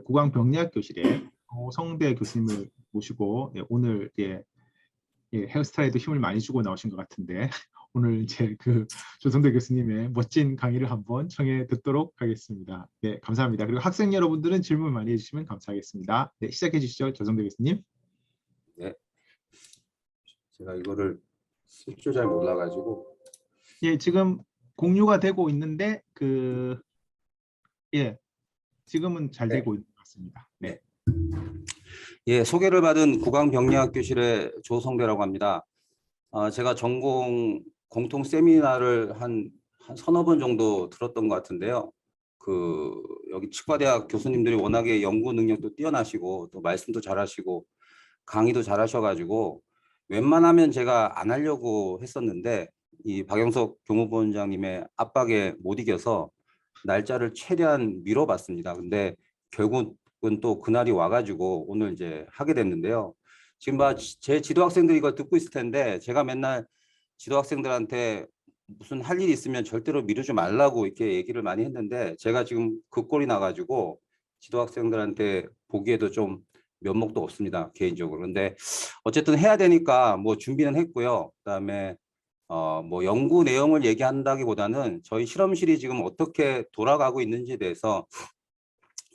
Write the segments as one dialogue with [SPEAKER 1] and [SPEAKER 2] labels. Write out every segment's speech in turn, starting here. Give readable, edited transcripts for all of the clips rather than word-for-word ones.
[SPEAKER 1] 국왕병리학교실에 성대 교수님을 모시고 오늘 헤어스타일에도 힘을 많이 주고 나오신 것 같은데 오늘 이제 조성대 교수님의 멋진 강의를 한번 청해 듣도록 하겠습니다. 네, 감사합니다. 그리고 학생 여러분들은 질문 많이 해주시면 감사하겠습니다. 네, 시작해 주시죠, 조성대 교수님.
[SPEAKER 2] 네, 제가 이거를 쓸 줄 잘 몰라가지고.
[SPEAKER 1] 예, 지금 공유가 되고 있는데 지금은 잘 되고 있는 것 같습니다. 네.
[SPEAKER 2] 예, 소개를 받은 국왕병리학교실의 조성대라고 합니다. 제가 전공 공통 세미나를 한 서너 번 정도 들었던 것 같은데요. 여기 치과대학 교수님들이 워낙에 연구 능력도 뛰어나시고 또 말씀도 잘하시고 강의도 잘하셔가지고 웬만하면 제가 안 하려고 했었는데 이 박영석 교무부원장님의 압박에 못 이겨서 날짜를 최대한 미뤄봤습니다. 근데 결국은 또 그날이 와가지고 오늘 이제 하게 됐는데요. 지금 제 지도학생들이 이거 듣고 있을 텐데 제가 맨날 지도학생들한테 무슨 할 일이 있으면 절대로 미루지 말라고 이렇게 얘기를 많이 했는데 제가 지금 그 꼴이 나가지고 지도학생들한테 보기에도 좀 면목도 없습니다, 개인적으로. 근데 어쨌든 해야 되니까 뭐 준비는 했고요. 그다음에 뭐 연구 내용을 얘기한다기보다는 저희 실험실이 지금 어떻게 돌아가고 있는지에 대해서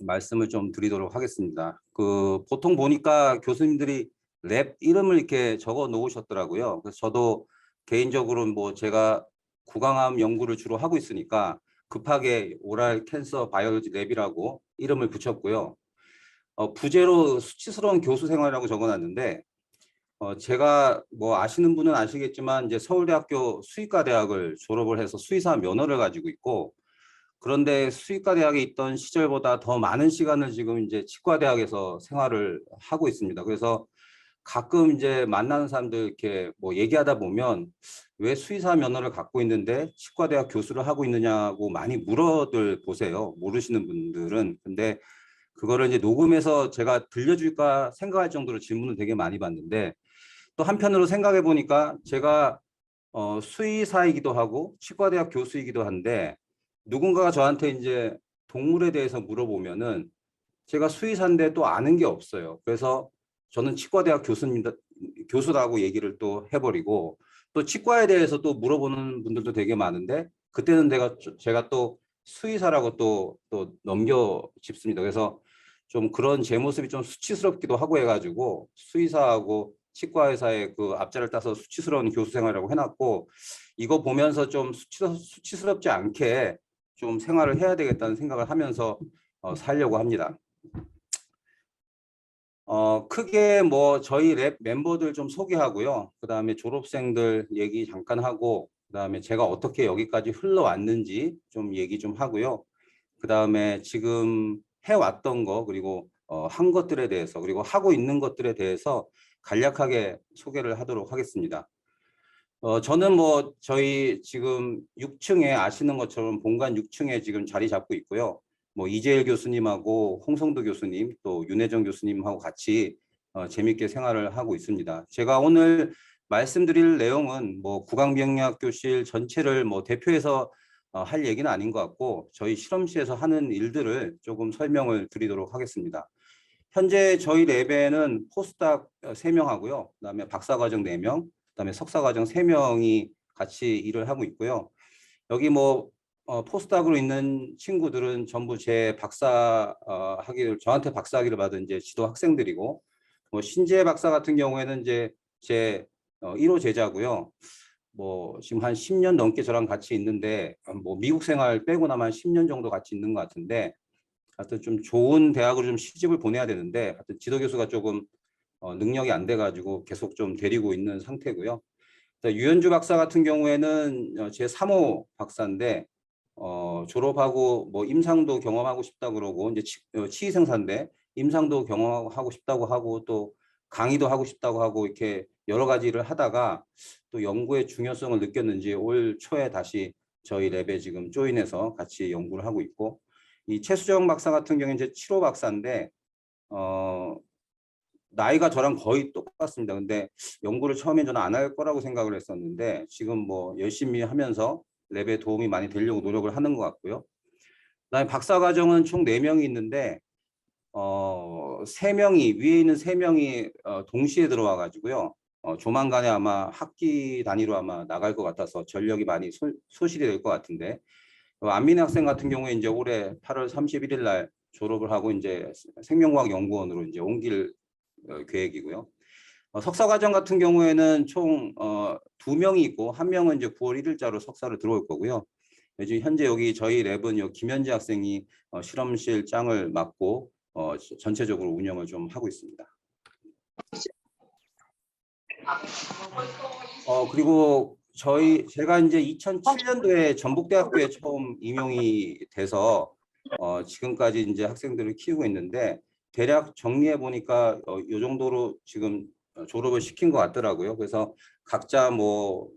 [SPEAKER 2] 말씀을 좀 드리도록 하겠습니다. 보통 보니까 교수님들이 랩 이름을 이렇게 적어 놓으셨더라고요. 그래서 저도 개인적으로 뭐 제가 구강암 연구를 주로 하고 있으니까 급하게 오랄 캔서 바이올로지 랩이라고 이름을 붙였고요. 부제로 수치스러운 교수 생활이라고 적어놨는데 제가 뭐 아시는 분은 아시겠지만 이제 서울대학교 수의과대학을 졸업을 해서 수의사 면허를 가지고 있고, 그런데 수의과대학에 있던 시절보다 더 많은 시간을 지금 이제 치과대학에서 생활을 하고 있습니다. 그래서 가끔 이제 만나는 사람들 이렇게 뭐 얘기하다 보면 왜 수의사 면허를 갖고 있는데 치과대학 교수를 하고 있느냐고 많이 물어들 보세요. 모르시는 분들은. 근데 그거를 이제 녹음해서 제가 들려줄까 생각할 정도로 질문을 되게 많이 받는데, 또 한편으로 생각해 보니까 제가 수의사이기도 하고 치과대학 교수이기도 한데 누군가가 저한테 이제 동물에 대해서 물어보면은 제가 수의사인데 또 아는 게 없어요. 그래서 저는 치과대학 교수라고 얘기를 또 해버리고, 또 치과에 대해서 또 물어보는 분들도 되게 많은데 그때는 제가 또 수의사라고 또 넘겨 짚습니다. 그래서 좀 그런 제 모습이 좀 수치스럽기도 하고 해가지고 수의사하고 치과의사의 그 앞자를 따서 수치스러운 교수 생활이라고 해놨고, 이거 보면서 좀 수치스럽지 않게 좀 생활을 해야 되겠다는 생각을 하면서 살려고 합니다. 크게 뭐 저희 랩 멤버들 좀 소개하고요. 그 다음에 졸업생들 얘기 잠깐 하고, 그 다음에 제가 어떻게 여기까지 흘러왔는지 좀 얘기 좀 하고요. 그 다음에 지금 해왔던 거, 그리고 한 것들에 대해서, 그리고 하고 있는 것들에 대해서 간략하게 소개를 하도록 하겠습니다. 저는 뭐 저희 지금 6층에 아시는 것처럼 본관 6층에 지금 자리 잡고 있고요. 뭐 이재일 교수님하고 홍성도 교수님 또 윤혜정 교수님하고 같이 재밌게 생활을 하고 있습니다. 제가 오늘 말씀드릴 내용은 뭐 국왕병리학교실 전체를 뭐 대표해서 할 얘기는 아닌 것 같고, 저희 실험실에서 하는 일들을 조금 설명을 드리도록 하겠습니다. 현재 저희 랩에는 포스닥 3명 하고요. 그다음에 박사과정 4명, 그다음에 석사과정 3명이 같이 일을 하고 있고요. 여기 뭐 포스닥으로 있는 친구들은 전부 제 저한테 박사학위를 받은 이제 지도 학생들이고, 뭐 신재 박사 같은 경우에는 이제 제 1호 제자고요. 뭐 지금 한 10년 넘게 저랑 같이 있는데 뭐 미국 생활 빼고 나면 한 10년 정도 같이 있는 것 같은데, 하여튼 좀 좋은 대학으로 좀 시집을 보내야 되는데 하여튼 지도 교수가 조금 능력이 안 돼가지고 계속 좀 데리고 있는 상태고요. 유현주 박사 같은 경우에는 제 3호 박사인데 졸업하고 뭐 임상도 경험하고 싶다 그러고, 이제 치의생사인데 임상도 경험하고 싶다고 하고 또 강의도 하고 싶다고 하고 이렇게 여러 가지 일을 하다가 또 연구의 중요성을 느꼈는지 올 초에 다시 저희 랩에 지금 조인해서 같이 연구를 하고 있고, 이 최수정 박사 같은 경우는 이제 7호 박사인데 나이가 저랑 거의 똑같습니다. 근데 연구를 처음엔 저는 안 할 거라고 생각을 했었는데 지금 뭐 열심히 하면서 랩에 도움이 많이 되려고 노력을 하는 것 같고요. 그다음에 박사 과정은 총 4명이 있는데 3명이 위에 있는 3명이 동시에 들어와 가지고요. 조만간에 아마 학기 단위로 아마 나갈 것 같아서 전력이 많이 소실이 될 것 같은데, 안민희 학생 같은 경우에 이제 올해 8월 31일 날 졸업을 하고 이제 생명과학 연구원으로 이제 옮길 계획이고요. 석사과정 같은 경우에는 총 2명이 있고 1명은 이제 9월 1일자로 석사를 들어올 거고요. 지금 현재 여기 저희 랩은 김현지 학생이 실험실 짱을 맡고 전체적으로 운영을 좀 하고 있습니다. 그리고 제가 이제 2007년도에 전북대학교에 처음 임용이 돼서 지금까지 이제 학생들을 키우고 있는데, 대략 정리해 보니까 이 정도로 지금 졸업을 시킨 것 같더라고요. 그래서 각자 뭐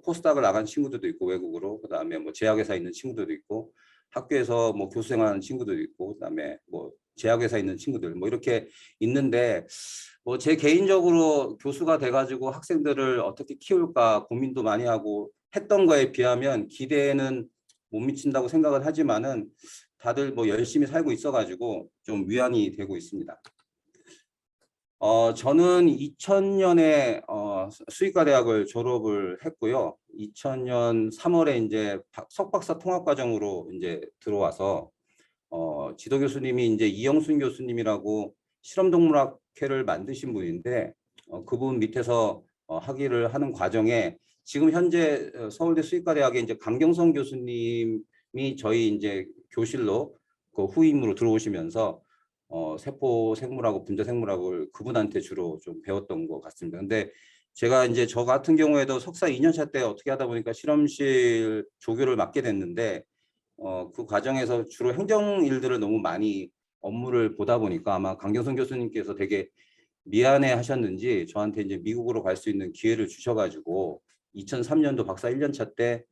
[SPEAKER 2] 포스닥을 나간 친구들도 있고, 외국으로, 그다음에 뭐 제약회사 있는 친구들도 있고, 학교에서 뭐 교수생활하는 친구들도 있고, 그다음에 뭐 제약회사 있는 친구들 뭐 이렇게 있는데, 뭐 제 개인적으로 교수가 돼가지고 학생들을 어떻게 키울까 고민도 많이 하고 했던 거에 비하면 기대에는 못 미친다고 생각은 하지만은, 다들 뭐 열심히 살고 있어가지고 좀 위안이 되고 있습니다. 저는 2000년에 수의과 대학을 졸업을 했고요. 2000년 3월에 이제 석박사 통합과정으로 이제 들어와서 지도 교수님이 이제 이영순 교수님이라고 실험동물학회를 만드신 분인데, 그분 밑에서 학위를 하는 과정에 지금 현재 서울대 수의과대학에 이제 강경성 교수님이 저희 이제 교실로 그 후임으로 들어오시면서 세포 생물하고 분자 생물학을 그분한테 주로 좀 배웠던 것 같습니다. 근데 제가 이제 저 같은 경우에도 석사 2년차 때 어떻게 하다 보니까 실험실 조교를 맡게 됐는데, 그 과정에서 주로 행정 일들을 너무 많이 업무를 보다 보니까 아마 강경선 교수님께서 되게 미안해 하셨는지 저한테 이제 미국으로 갈 수 있는 기회를 주셔가지고 2003년도 박사 1년차 때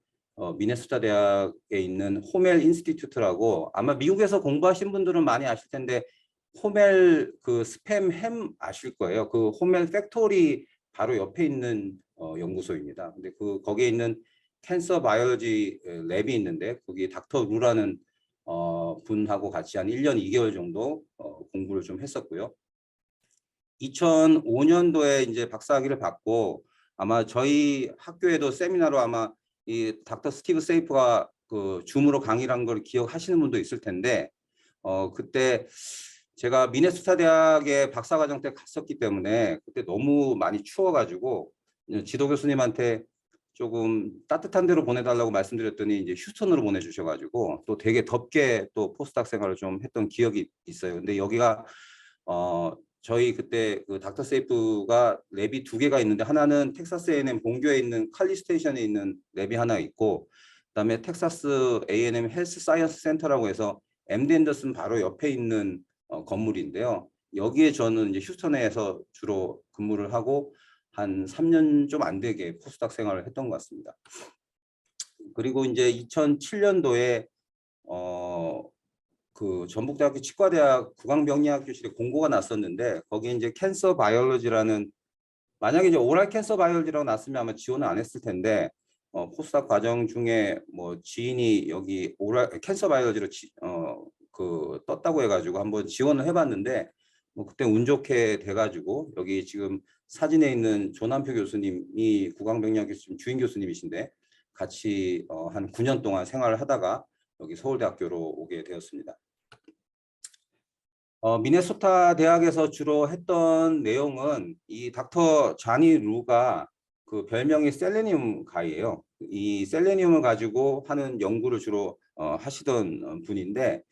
[SPEAKER 2] 미네소타 대학에 있는 호멜 인스티튜트라고, 아마 미국에서 공부하신 분들은 많이 아실 텐데 호멜 그 스팸 햄 아실 거예요. 그 호멜 팩토리 바로 옆에 있는 연구소입니다. 근데 거기에 있는 캔서 바이올로지 랩이 있는데, 거기 닥터 루라는 분하고 같이 한 1년 2개월 정도 공부를 좀 했었고요. 2005년도에 이제 박사학위를 받고, 아마 저희 학교에도 세미나로 아마 이 닥터 스티브 세이프가 그 줌으로 강의를 한 걸 기억하시는 분도 있을 텐데, 그때 제가 미네소타 대학에 박사과정 때 갔었기 때문에 그때 너무 많이 추워가지고 지도 교수님한테 조금 따뜻한 데로 보내달라고 말씀드렸더니 이제 휴스턴으로 보내주셔가지고 또 되게 덥게 또 포스닥 생활을 좀 했던 기억이 있어요. 근데 여기가 저희 그때 그 닥터 세이프가 랩이 2개가 있는데, 하나는 텍사스 A&M 본교에 있는 칼리 스테이션에 있는 랩이 하나 있고, 그다음에 텍사스 A&M 헬스 사이언스 센터라고 해서 MD 앤더슨 바로 옆에 있는 건물인데요. 여기에 저는 이제 휴스턴에서 주로 근무를 하고 한 3년 좀 안 되게 포스닥 생활을 했던 것 같습니다. 그리고 이제 2007년도에 그 전북대학교 치과대학 구강병리학 교실에 공고가 났었는데, 거기 이제 캔서 바이올로지라는, 만약에 이제 오랄 캔서 바이올로지라고 났으면 아마 지원을 안 했을 텐데, 포스닥 과정 중에 뭐 지인이 여기 오랄 캔서 바이올로지로 그 떴다고 해가지고 한번 지원을 해봤는데, 뭐 그때 운 좋게 돼가지고 여기 지금 사진에 있는 조남표 교수님이 구강병리학 교수님 주임 교수님이신데, 같이 한 9년 동안 생활을 하다가 여기 서울대학교로 오게 되었습니다. 미네소타 대학에서 주로 했던 내용은 이 닥터 자니 루가 그 별명이 셀레니움 가이예요. 이 셀레니움을 가지고 하는 연구를 주로 하시던 분인데,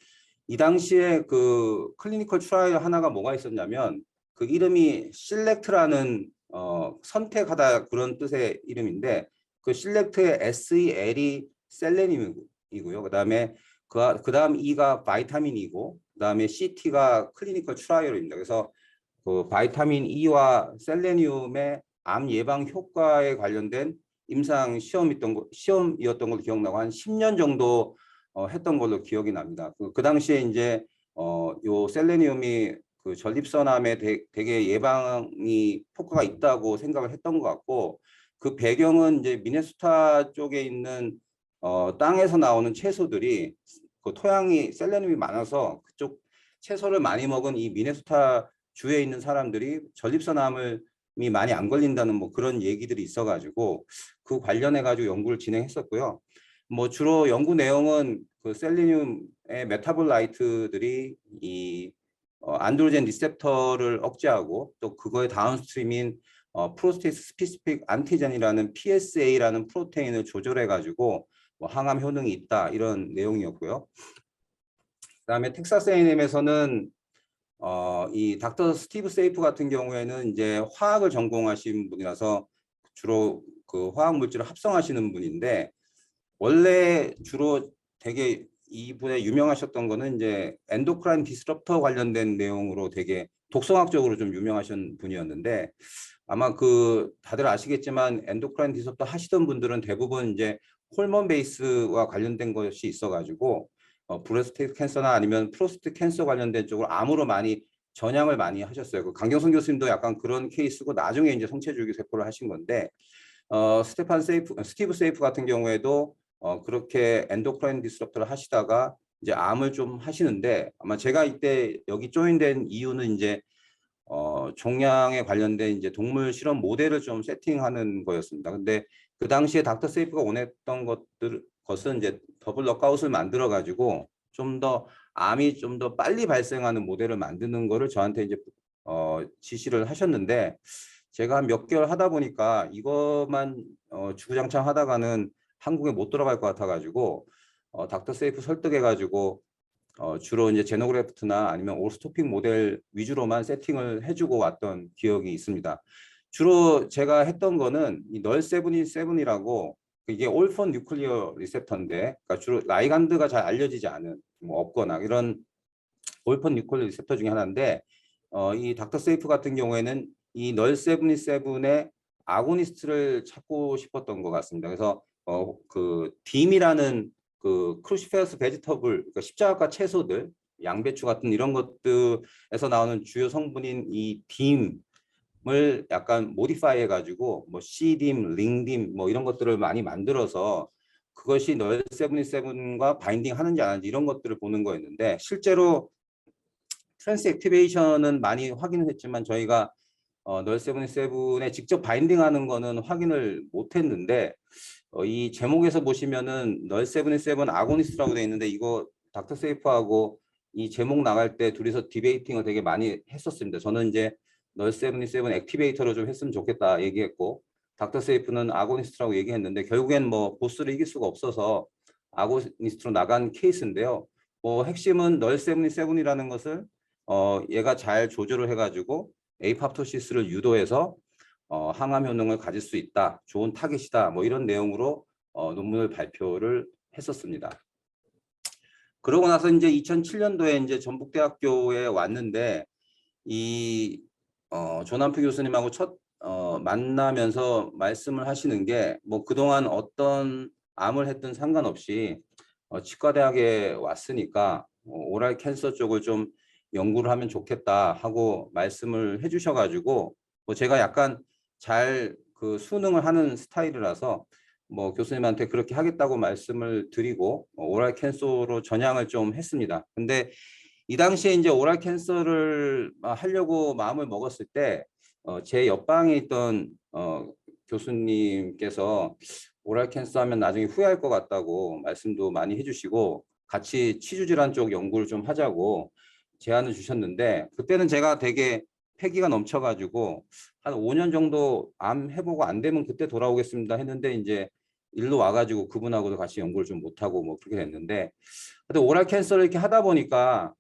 [SPEAKER 2] 이 당시에 그 클리니컬 트라이얼 하나가 뭐가 있었냐면, 그 이름이 실렉트라는 선택하다 그런 뜻의 이름인데, 그 실렉트의 SEL이 셀레늄이고요. 그다음에 그다음 E가 바이타민이고, 그다음에 CT가 클리니컬 트라이얼입니다. 그래서 그 바이타민 E와 셀레늄의 암 예방 효과에 관련된 임상 시험이었던 걸로 기억나고, 한 10년 정도 했던 걸로 기억이 납니다. 그 당시에 이제 요 셀레늄이 그 전립선암에 되게 예방이 효과가 있다고 생각을 했던 것 같고, 그 배경은 이제 미네소타 쪽에 있는 땅에서 나오는 채소들이 그 토양이 셀레늄이 많아서 그쪽 채소를 많이 먹은 이 미네소타 주에 있는 사람들이 전립선암이 많이 안 걸린다는 뭐 그런 얘기들이 있어가지고 그 관련해 가지고 연구를 진행했었고요. 뭐 주로 연구 내용은 그 셀레늄의 메타볼라이트들이 이 안드로겐 리셉터를 억제하고 또 그거의 다운스트림인 프로스테이트 스피시픽 안티젠이라는 PSA라는 프로테인을 조절해 가지고 뭐 항암 효능이 있다 이런 내용이었고요. 그다음에 텍사스 A&M에서는 이 닥터 스티브 세이프 같은 경우에는 이제 화학을 전공하신 분이라서 주로 그 화학 물질을 합성하시는 분인데 원래 주로 되게 이분의 유명하셨던 거는 이제 엔도크라인 디스럽터 관련된 내용으로 되게 독성학적으로 좀 유명하신 분이었는데 아마 그 다들 아시겠지만 엔도크라인 디스럽터 하시던 분들은 대부분 이제 호르몬 베이스와 관련된 것이 있어가지고 브레스트 캔서나 아니면 프로스트 캔서 관련된 쪽으로 암으로 많이 전향을 많이 하셨어요. 그 강경선 교수님도 약간 그런 케이스고 나중에 이제 성체줄기 세포를 하신 건데 스티브 세이프 같은 경우에도 그렇게 엔도크라인 디스럽터를 하시다가 이제 암을 좀 하시는데 아마 제가 이때 여기 조인된 이유는 이제 종양에 관련된 이제 동물 실험 모델을 좀 세팅하는 거였습니다. 근데 그 당시에 닥터 세이프가 원했던 것은 이제 더블 럭아웃을 만들어 가지고 좀 더 암이 좀 더 빨리 발생하는 모델을 만드는 거를 저한테 이제 지시를 하셨는데 제가 한 몇 개월 하다 보니까 이것만 주구장창 하다가는 한국에 못 들어갈 것 같아 가지고 닥터 세이프 설득해 가지고 주로 이제 제노그래프트나 아니면 오스토픽 모델 위주로만 세팅을 해주고 왔던 기억이 있습니다. 주로 제가 했던 거는 이 널77이라고 이게 올폰 뉴클리어 리셉터인데 그러니까 주로 라이간드가 잘 알려지지 않은 뭐 없거나 이런 올폰 뉴클리어 리셉터 중에 하나인데 이 닥터 세이프 같은 경우에는 이 널77의 아고니스트를 찾고 싶었던 것 같습니다. 그래서 그 딤이라는 그 크루시페러스 베지터블 그러니까 십자가 채소들 양배추 같은 이런 것들에서 나오는 주요 성분인 이 딤을 약간 모디파이 해가지고 뭐 C딤, 링딤 뭐 이런 것들을 많이 만들어서 그것이 널77과 바인딩 하는지 안 하는지 이런 것들을 보는 거였는데 실제로 트랜스 액티베이션은 많이 확인을 했지만 저희가 널77에 직접 바인딩하는 거는 확인을 못했는데 이 제목에서 보시면은 널77 아고니스트라고 돼 있는데 이거 닥터 세이프하고 이 제목 나갈 때 둘이서 디베이팅을 되게 많이 했었습니다. 저는 이제 널77 액티베이터로 좀 했으면 좋겠다 얘기했고 닥터 세이프는 아고니스트라고 얘기했는데 결국엔 뭐 보스를 이길 수가 없어서 아고니스트로 나간 케이스인데요. 뭐 핵심은 널77이라는 것을 얘가 잘 조절을 해가지고 에이팝토시스를 유도해서 항암 효능을 가질 수 있다. 좋은 타깃이다. 뭐 이런 내용으로 논문을 발표를 했었습니다. 그러고 나서 이제 2007년도에 이제 전북대학교에 왔는데 이 조남표 교수님하고 첫 만나면서 말씀을 하시는 게 뭐 그동안 어떤 암을 했든 상관없이 치과대학에 왔으니까 오랄 캔서 쪽을 좀 연구를 하면 좋겠다 하고 말씀을 해주셔가지고 뭐 제가 약간 잘 그 수능을 하는 스타일이라서 뭐 교수님한테 그렇게 하겠다고 말씀을 드리고 오랄 캔서로 전향을 좀 했습니다. 근데 이 당시에 이제 오랄 캔서를 하려고 마음을 먹었을 때 제 옆방에 있던 교수님께서 오랄 캔서 하면 나중에 후회할 것 같다고 말씀도 많이 해주시고 같이 치주질환 쪽 연구를 좀 하자고 제안을 주셨는데 그때는 제가 되게 패기가 넘쳐가지고 한 5년 정도 암 해보고 안 되면 그때 돌아오겠습니다 했는데 이제 일로 와가지고 그분하고도 같이 연구를 좀 못하고 뭐 그렇게 됐는데 근데 오랄 캔서를 이렇게 하다 보니까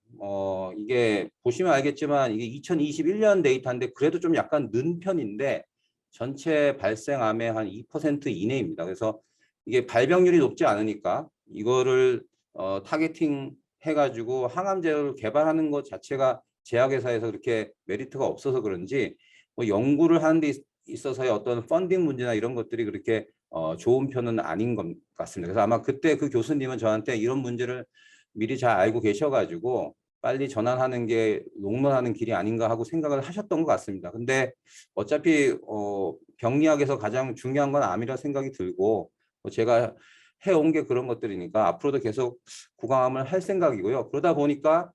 [SPEAKER 2] 이게 보시면 알겠지만 이게 2021년 데이터인데 그래도 좀 약간 는 편인데 전체 발생 암의 한 2% 이내입니다. 그래서 이게 발병률이 높지 않으니까 이거를 타겟팅 해가지고 항암제를 개발하는 것 자체가 제약회사에서 그렇게 메리트가 없어서 그런지 뭐 연구를 하는 데 있어서의 어떤 펀딩 문제나 이런 것들이 그렇게 좋은 편은 아닌 것 같습니다. 그래서 아마 그때 그 교수님은 저한테 이런 문제를 미리 잘 알고 계셔가지고 빨리 전환하는 게 롱런하는 길이 아닌가 하고 생각을 하셨던 것 같습니다. 근데 어차피 병리학에서 가장 중요한 건 암이라 생각이 들고 제가 해온 게 그런 것들이니까 앞으로도 계속 구강암을 할 생각이고요. 그러다 보니까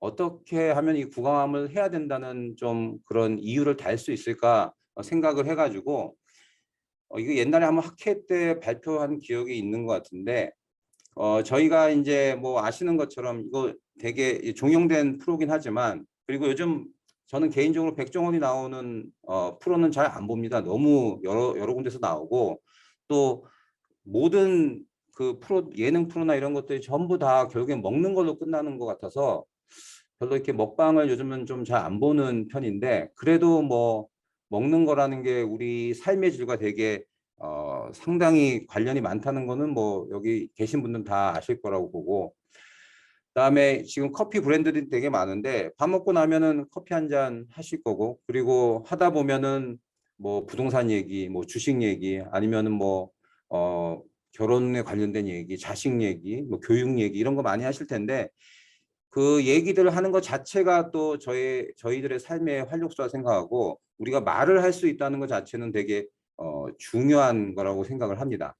[SPEAKER 2] 어떻게 하면 이 구강암을 해야 된다는 좀 그런 이유를 달 수 있을까 생각을 해가지고 이거 옛날에 한번 학회 때 발표한 기억이 있는 것 같은데 저희가 이제 뭐 아시는 것처럼 이거 되게 종영된 프로긴 하지만 그리고 요즘 저는 개인적으로 백종원이 나오는 프로는 잘 안 봅니다. 너무 여러 군데서 나오고 또 모든 그 프로 예능 프로나 이런 것들이 전부 다 결국엔 먹는 걸로 끝나는 것 같아서 별로 이렇게 먹방을 요즘은 좀 잘 안 보는 편인데 그래도 뭐 먹는 거라는 게 우리 삶의 질과 되게 상당히 관련이 많다는 거는 뭐 여기 계신 분들은 다 아실 거라고 보고 그다음에 지금 커피 브랜드들이 되게 많은데 밥 먹고 나면은 커피 한 잔 하실 거고 그리고 하다 보면은 뭐 부동산 얘기, 뭐 주식 얘기 아니면은 뭐 결혼에 관련된 얘기, 자식 얘기, 뭐 교육 얘기 이런 거 많이 하실 텐데 그 얘기들을 하는 것 자체가 또 저희들의 삶의 활력소라 생각하고 우리가 말을 할 수 있다는 것 자체는 되게 중요한 거라고 생각을 합니다.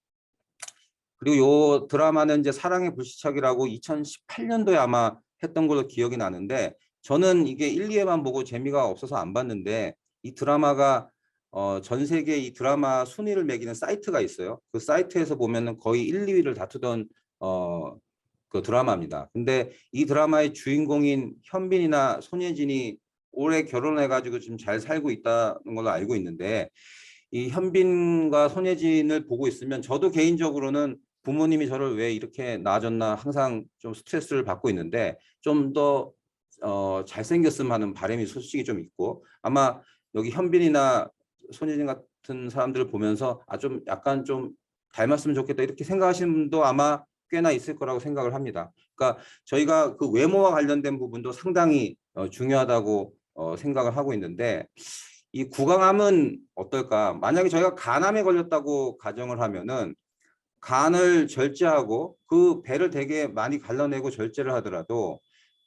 [SPEAKER 2] 그리고 요 드라마는 이제 사랑의 불시착이라고 2018년도에 아마 했던 걸로 기억이 나는데 저는 이게 1, 2회만 보고 재미가 없어서 안 봤는데 이 드라마가 전 세계 이 드라마 순위를 매기는 사이트가 있어요. 그 사이트에서 보면은 거의 1, 2위를 다투던 그 드라마입니다. 근데 이 드라마의 주인공인 현빈이나 손예진이 올해 결혼해가지고 지금 잘 살고 있다는 걸로 알고 있는데 이 현빈과 손예진을 보고 있으면 저도 개인적으로는 부모님이 저를 왜 이렇게 낳아줬나 항상 좀 스트레스를 받고 있는데 좀 더 잘생겼으면 하는 바람이 솔직히 좀 있고 아마 여기 현빈이나 손예진 같은 사람들을 보면서 좀 약간 좀 닮았으면 좋겠다 이렇게 생각하시는 분도 아마 꽤나 있을 거라고 생각을 합니다. 그러니까 저희가 그 외모와 관련된 부분도 상당히 중요하다고 생각을 하고 있는데 이 구강암은 어떨까? 만약에 저희가 간암에 걸렸다고 가정을 하면은 간을 절제하고 그 배를 되게 많이 갈라내고 절제를 하더라도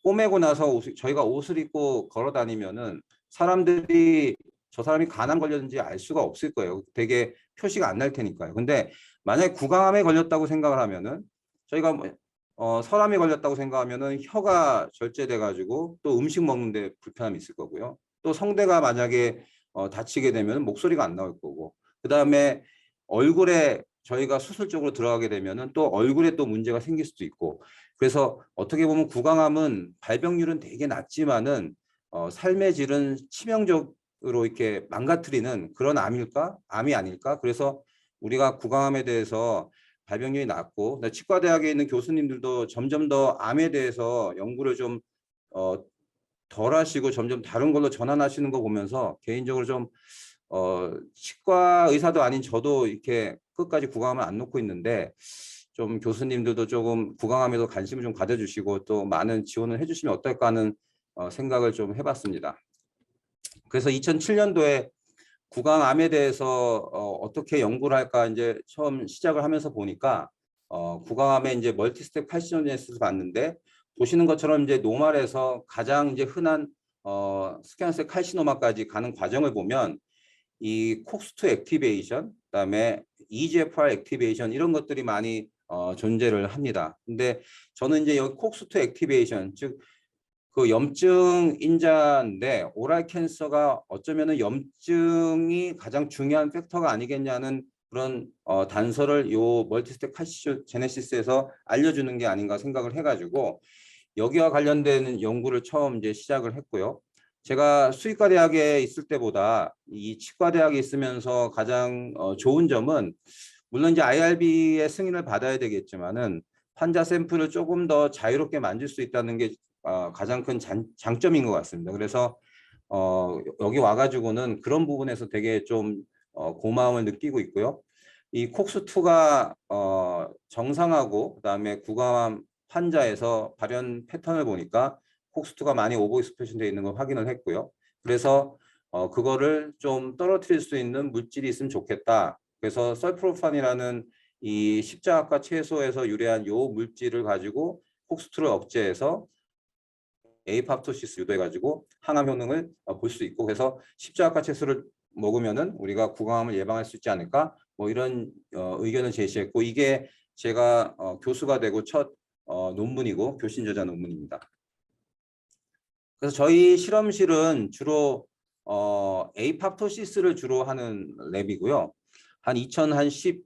[SPEAKER 2] 꼬매고 나서 저희가 옷을 입고 걸어 다니면은 사람들이 저 사람이 간암 걸렸는지 알 수가 없을 거예요. 되게 표시가 안 날 테니까요. 근데 만약에 구강암에 걸렸다고 생각을 하면은 저희가 사람이 걸렸다고 생각하면은 혀가 절제돼 가지고 또 음식 먹는데 불편함이 있을 거고요. 또 성대가 만약에 다치게 되면 목소리가 안 나올 거고 그다음에 얼굴에 저희가 수술 쪽으로 들어가게 되면은 또 얼굴에 또 문제가 생길 수도 있고 그래서 어떻게 보면 구강암은 발병률은 되게 낮지만은 삶의 질은 치명적으로 이렇게 망가뜨리는 그런 암일까? 암이 아닐까? 그래서 우리가 구강암에 대해서 발병률이 낮고 치과대학에 있는 교수님들도 점점 더 암에 대해서 연구를 좀 덜 하시고 점점 다른 걸로 전환하시는 거 보면서 개인적으로 좀 치과 의사도 아닌 저도 이렇게 끝까지 구강암을 안 놓고 있는데 좀 교수님들도 조금 구강암에도 관심을 좀 가져주시고 또 많은 지원을 해주시면 어떨까 하는 생각을 좀 해봤습니다. 그래서 2007년도에 구강암에 대해서 어떻게 연구를 할까 이제 처음 시작을 하면서 보니까 구강암에 이제 멀티스텝 칼시노제네시스를 봤는데 보시는 것처럼 이제 노말에서 가장 이제 흔한 스퀘어셀 칼시노마까지 가는 과정을 보면 이 콕스2 액티베이션, 그다음에 EGFR 액티베이션 이런 것들이 많이 존재를 합니다. 근데 저는 이제 여기 콕스2 액티베이션 즉 그 염증 인자인데 오랄 캔서가 어쩌면은 염증이 가장 중요한 팩터가 아니겠냐는 그런 단서를 요 멀티스텝 칼시노제네시스에서 알려주는 게 아닌가 생각을 해가지고 여기와 관련된 연구를 처음 이제 시작을 했고요. 제가 수의과 대학에 있을 때보다 이 치과 대학에 있으면서 가장 좋은 점은 물론 이제 IRB의 승인을 받아야 되겠지만은 환자 샘플을 조금 더 자유롭게 만질 수 있다는 게 가장 큰 장점인 것 같습니다. 그래서 여기 와가지고는 그런 부분에서 되게 좀 고마움을 느끼고 있고요. 이 콕스2가 정상하고 그다음에 구강암 환자에서 발현 패턴을 보니까 콕스2가 많이 오버익스프레션 되어 있는 걸 확인을 했고요. 그래서 그거를 좀 떨어뜨릴 수 있는 물질이 있으면 좋겠다. 그래서 설프로판이라는 이 십자학과 채소에서 유래한 요 물질을 가지고 콕스2를 억제해서 에이팝토시스 유도해가지고 항암 효능을 볼 수 있고 그래서 십자학과 채소를 먹으면은 우리가 구강암을 예방할 수 있지 않을까 뭐 이런 의견을 제시했고 이게 제가 교수가 되고 첫 논문이고 교신 저자 논문입니다. 그래서 저희 실험실은 주로 에이팝토시스를 주로 하는 랩이고요. 한 2015년,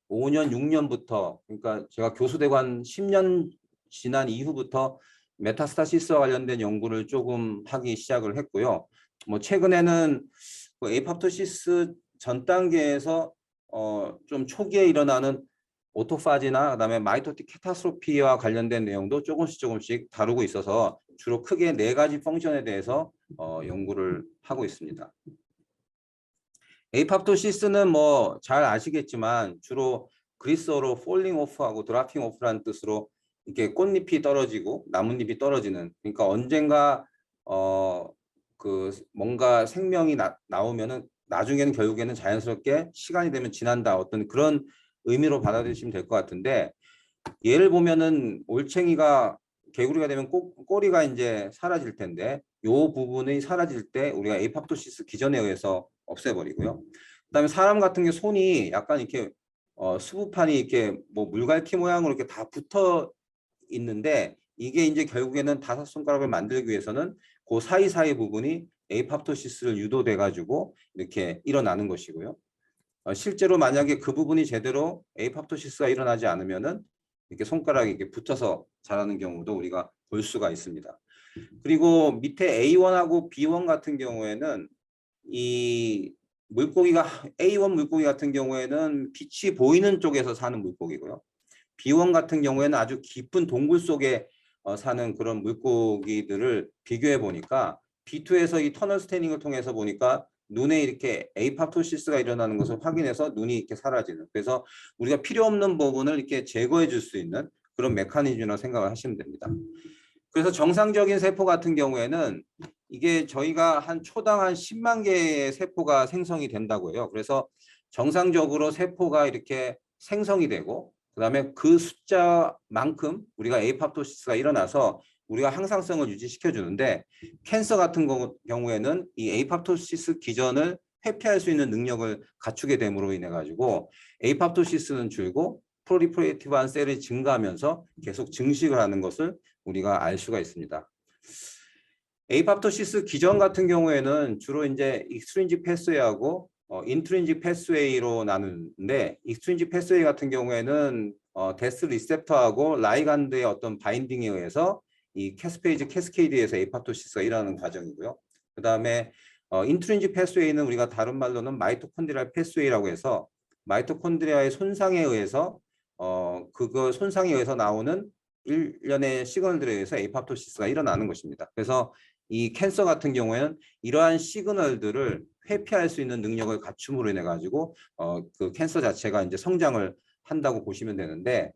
[SPEAKER 2] 6년부터, 그러니까 제가 교수되고 한 10년 지난 이후부터 메타스타시스와 관련된 연구를 조금 하기 시작을 했고요. 뭐 최근에는 그 에이팝토시스 전 단계에서 좀 초기에 일어나는 오토파지나 그다음에 마이토틱 캐타스트로피와 관련된 내용도 조금씩 다루고 있어서 주로 크게 4가지 펑션에 대해서 연구를 하고 있습니다. 에이팝토시스는 뭐 잘 아시겠지만 주로 그리스어로 falling off하고 dropping off라는 뜻으로 이렇게 꽃잎이 떨어지고 나뭇잎이 떨어지는, 그러니까 언젠가 그 뭔가 생명이 나오면은 나중에는 결국에는 자연스럽게 시간이 되면 지난다, 어떤 그런 의미로 받아들이시면 될 것 같은데, 예를 보면은 올챙이가 개구리가 되면 꼬리가 이제 사라질 텐데 요 부분이 사라질 때 우리가 에이팝토시스 기전에 의해서 없애버리고요. 그다음에 사람 같은 게 손이 약간 이렇게 수부판이 이렇게 뭐 물갈퀴 모양으로 이렇게 다 붙어 있는데, 이게 이제 결국에는 5손가락을 만들기 위해서는 그 사이사이 부분이 에이팝토시스를 유도돼 가지고 이렇게 일어나는 것이고요. 실제로 만약에 그 부분이 제대로 에이팝토시스가 일어나지 않으면은 이렇게 손가락이 이렇게 붙어서 자라는 경우도 우리가 볼 수가 있습니다. 그리고 밑에 A1하고 B1 같은 경우에는 이 물고기가 A1 물고기 같은 경우에는 빛이 보이는 쪽에서 사는 물고기고요. B1 같은 경우에는 아주 깊은 동굴 속에 사는 그런 물고기들을 비교해 보니까 B2에서 이 터널 스태닝을 통해서 보니까 눈에 이렇게 에이팝토시스가 일어나는 것을 확인해서 눈이 이렇게 사라지는, 그래서 우리가 필요 없는 부분을 이렇게 제거해 줄 수 있는 그런 메커니즘이라고 생각을 하시면 됩니다. 그래서 정상적인 세포 같은 경우에는 이게 저희가 한 초당 한 10만 개의 세포가 생성이 된다고 해요. 그래서 정상적으로 세포가 이렇게 생성이 되고 그다음에 그 숫자만큼 우리가 에이팝토시스가 일어나서 우리가 항상성을 유지시켜 주는데, 캔서 같은 경우에는 이 에이팝토시스 기전을 회피할 수 있는 능력을 갖추게 됨으로 인해 가지고 에이팝토시스는 줄고 프롤리퍼레이티브한 셀이 증가하면서 계속 증식을 하는 것을 우리가 알 수가 있습니다. 에이팝토시스 기전 같은 경우에는 주로 이제 익스트린직 패스웨이하고 인트린직 패스웨이로 나누는데, 익스트린직 패스웨이 같은 경우에는 데스 리셉터하고 라이간드의 어떤 바인딩에 의해서 이 캐스케이드에서 에이팝토시스가 일어나는 과정이고요. 그 다음에 인트린직 패스웨이는 우리가 다른 말로는 마이토콘드리알 패스웨이라고 해서 마이토콘드리아의 손상에 의해서 그거 손상에 의해서 나오는 일련의 시그널들에 의해서 에이팝토시스가 일어나는 것입니다. 그래서 이 캔서 같은 경우에는 이러한 시그널들을 회피할 수 있는 능력을 갖춤으로 인해 가지고 그 캔서 자체가 이제 성장을 한다고 보시면 되는데,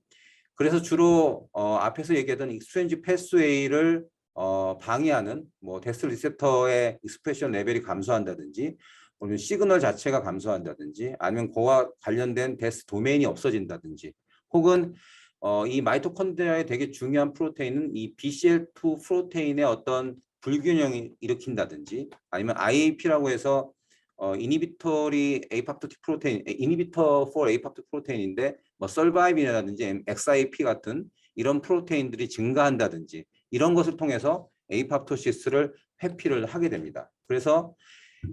[SPEAKER 2] 그래서 주로 앞에서 얘기했던 익스트린직 패스웨이를 방해하는 뭐 데스 리셉터의 익스프레션 레벨이 감소한다든지, 아니면 시그널 자체가 감소한다든지, 아니면 그와 관련된 데스 도메인이 없어진다든지, 혹은 이 마이토콘드리아의 되게 중요한 프로테인은 이 BCL2 프로테인의 어떤 불균형이 일으킨다든지, 아니면 IAP라고 해서 이니비터리 에이팝토틱 프로테인, 이니비터 for 에이팝토틱 프로테인인데 뭐 설바이빈이라든지 XIP 같은 이런 프로테인들이 증가한다든지, 이런 것을 통해서 에이팝토시스를 회피를 하게 됩니다. 그래서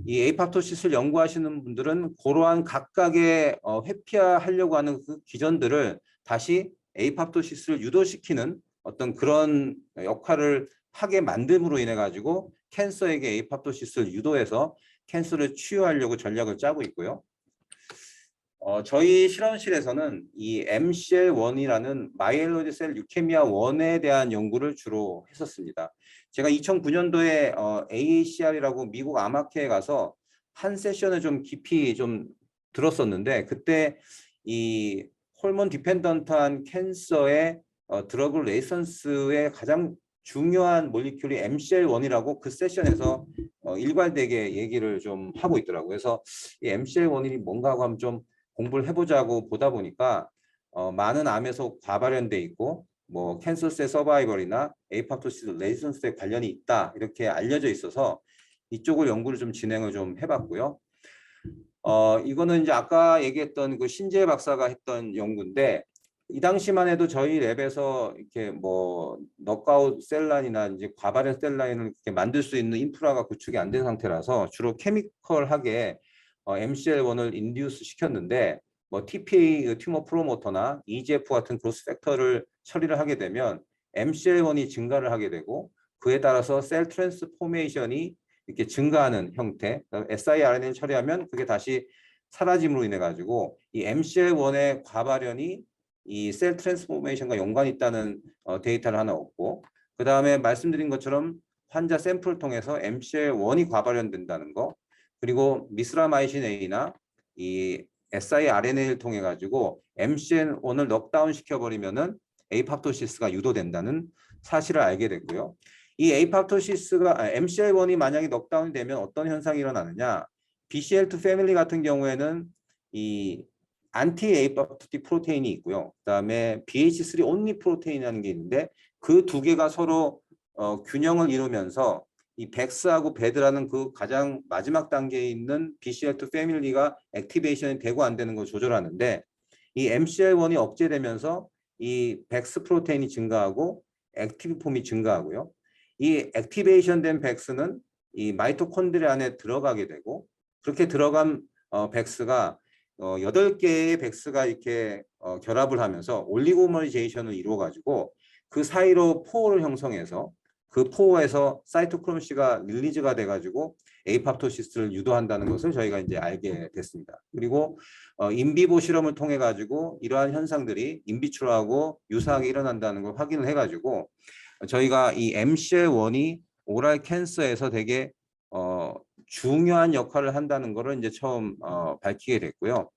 [SPEAKER 2] 이 에이팝토시스를 연구하시는 분들은 그러한 각각의 회피하려고 하는 그 기전들을 다시 에이팝토시스를 유도시키는 어떤 그런 역할을 하게 만듦으로 인해 가지고 캔서에게 에이팝토시스를 유도해서 캔서를 치유하려고 전략을 짜고 있고요. 저희 실험실에서는 이 MCL1이라는 마이엘로이드 셀 유케미아 1에 대한 연구를 주로 했었습니다. 제가 2009년도에 AACR이라고 미국 암학회에 가서 한 세션을 좀 깊이 좀 들었었는데, 그때 이 호르몬 디펜던트한 캔서의 드러그 레이선스의 가장 중요한 몰리큘이 MCL1이라고 그 세션에서 일괄되게 얘기를 좀 하고 있더라고요. 그래서 이 MCL1이 뭔가 하고 하면 좀 공부를 해보자고 보다 보니까 많은 암에서 과발현돼 있고 뭐 캔서셀 서바이벌이나 에이팝토시스 레지던스에 관련이 있다 이렇게 알려져 있어서 이쪽을 연구를 좀 진행을 좀 해봤고요. 이거는 이제 아까 얘기했던 그 신재 박사가 했던 연구인데, 이 당시만 해도 저희 랩에서 이렇게 뭐 넉아웃 셀라인이나 이제 과발현 셀라인을 이렇게 만들 수 있는 인프라가 구축이 안 된 상태라서 주로 케미컬하게 MCL1을 인듀스 시켰는데 뭐 TPA 튜머 프로모터나 EGF 같은 그로스 팩터를 처리를 하게 되면 MCL1이 증가를 하게 되고 그에 따라서 셀 트랜스포메이션이 이렇게 증가하는 형태, siRNA를 처리하면 그게 다시 사라짐으로 인해 가지고 이 MCL1의 과발현이 이 셀 트랜스포메이션과 연관이 있다는 데이터를 하나 얻고, 그 다음에 말씀드린 것처럼 환자 샘플을 통해서 MCL1이 과발현된다는 거, 그리고 미스라마이신 A나 이 siRNA를 통해 가지고 MCL1을 넉다운 시켜버리면은 에이팝토시스가 유도된다는 사실을 알게 됐고요. 이 에이팝토시스가 MCL1이 만약에 넉다운이 되면 어떤 현상이 일어나느냐? BCL2 패밀리 같은 경우에는 이 안티 에이팝토틱 프로테인이 있고요. 그다음에 BH3 온리 프로테인이라는 게 있는데 그 두 개가 서로 균형을 이루면서 이 백스하고 배드라는 그 가장 마지막 단계에 있는 BCL2 패밀리가 액티베이션이 되고 안 되는 걸 조절하는데 이 MCL1이 억제되면서 이 백스 프로테인이 증가하고 액티브 폼이 증가하고요. 이 액티베이션 된 백스는 이 마이토콘드리아 안에 들어가게 되고 그렇게 들어간 백스가 8개의 백스가 이렇게 결합을 하면서 올리고머리제이션을 이루어 가지고 그 사이로 포를 형성해서 그 포에서 사이토크롬 C가 릴리즈가 돼 가지고 에이팝토시스를 유도한다는 것을 저희가 이제 알게 됐습니다. 그리고 인비보 실험을 통해 가지고 이러한 현상들이 인비트로하고 유사하게 일어난다는 걸 확인을 해 가지고 저희가 이 MCL1이 오랄 캔서에서 되게 중요한 역할을 한다는 것을 이제 처음 밝히게 됐고요.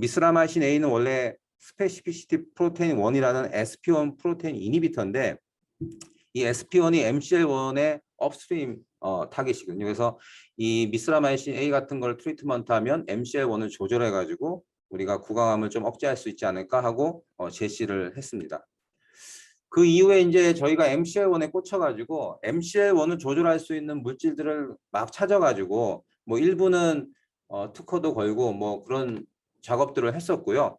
[SPEAKER 2] 미스라마이신 A는 원래 스페시피시티 프로테인 1이라는 SP1 프로테인 이니비터인데 이 SP1이 MCL1의 업스트림 타겟이거든요. 그래서 이 미스라마이신 A 같은 걸 트리트먼트하면 MCL1을 조절해 가지고 우리가 구강암을 좀 억제할 수 있지 않을까 하고 제시를 했습니다. 그 이후에 이제 저희가 MCL1에 꽂혀가지고 MCL1을 조절할 수 있는 물질들을 막 찾아가지고 뭐 일부는 특허도 걸고 뭐 그런 작업들을 했었고요.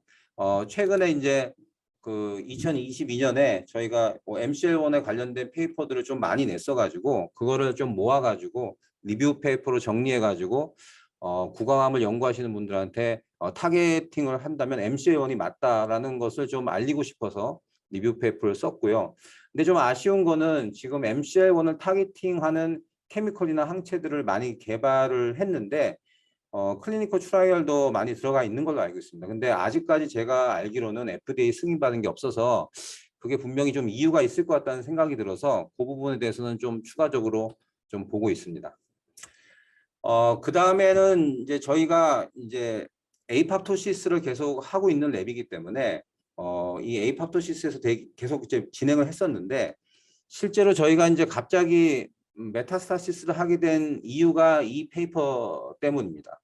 [SPEAKER 2] 최근에 이제 그 2022년에 저희가 MCL1에 관련된 페이퍼들을 좀 많이 냈어가지고 그거를 좀 모아가지고 리뷰 페이퍼로 정리해가지고 구강암을 연구하시는 분들한테 타겟팅을 한다면 MCL1이 맞다라는 것을 좀 알리고 싶어서 리뷰 페이퍼를 썼고요. 근데 좀 아쉬운 거는 지금 MCL1을 타겟팅하는 케미컬이나 항체들을 많이 개발을 했는데 클리니컬 트라이얼도 많이 들어가 있는 걸로 알고 있습니다. 근데 아직까지 제가 알기로는 FDA 승인받은 게 없어서 그게 분명히 좀 이유가 있을 것 같다는 생각이 들어서 그 부분에 대해서는 좀 추가적으로 좀 보고 있습니다. 그 다음에는 이제 저희가 이제 에이팝토시스를 계속 하고 있는 랩이기 때문에 이 에이팝토시스에서 계속 이제 진행을 했었는데 실제로 저희가 이제 갑자기 메타스타시스를 하게 된 이유가 이 페이퍼 때문입니다.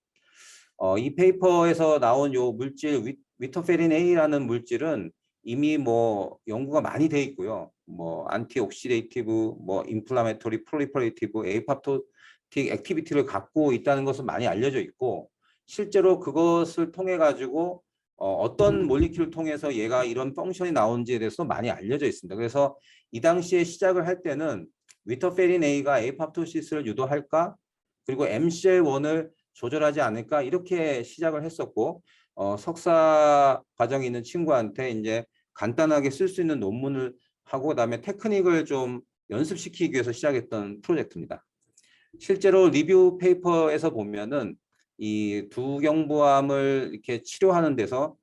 [SPEAKER 2] 이 페이퍼에서 나온 요 물질 위터페린 A라는 물질은 이미 뭐 연구가 많이 돼 있고요. 뭐 안티옥시데이티브, 뭐 인플라메토리, 프롤리퍼레이티브, 에이팝토틱 액티비티를 갖고 있다는 것은 많이 알려져 있고 실제로 그것을 통해 가지고 어떤 몰리큘을 통해서 얘가 이런 펑션이 나오는지에 대해서 많이 알려져 있습니다. 그래서 이 당시에 시작을 할 때는 위터페린 A가 에이팝토시스를 유도할까? 그리고 MCL1을 조절하지 않을까? 이렇게 시작을 했었고 석사 과정에 있는 친구한테 이제 간단하게 쓸 수 있는 논문을 하고 그다음에 테크닉을 좀 연습시키기 위해서 시작했던 프로젝트입니다. 실제로 리뷰 페이퍼에서 보면은 이 두경부암을 이렇게 치료하는 데서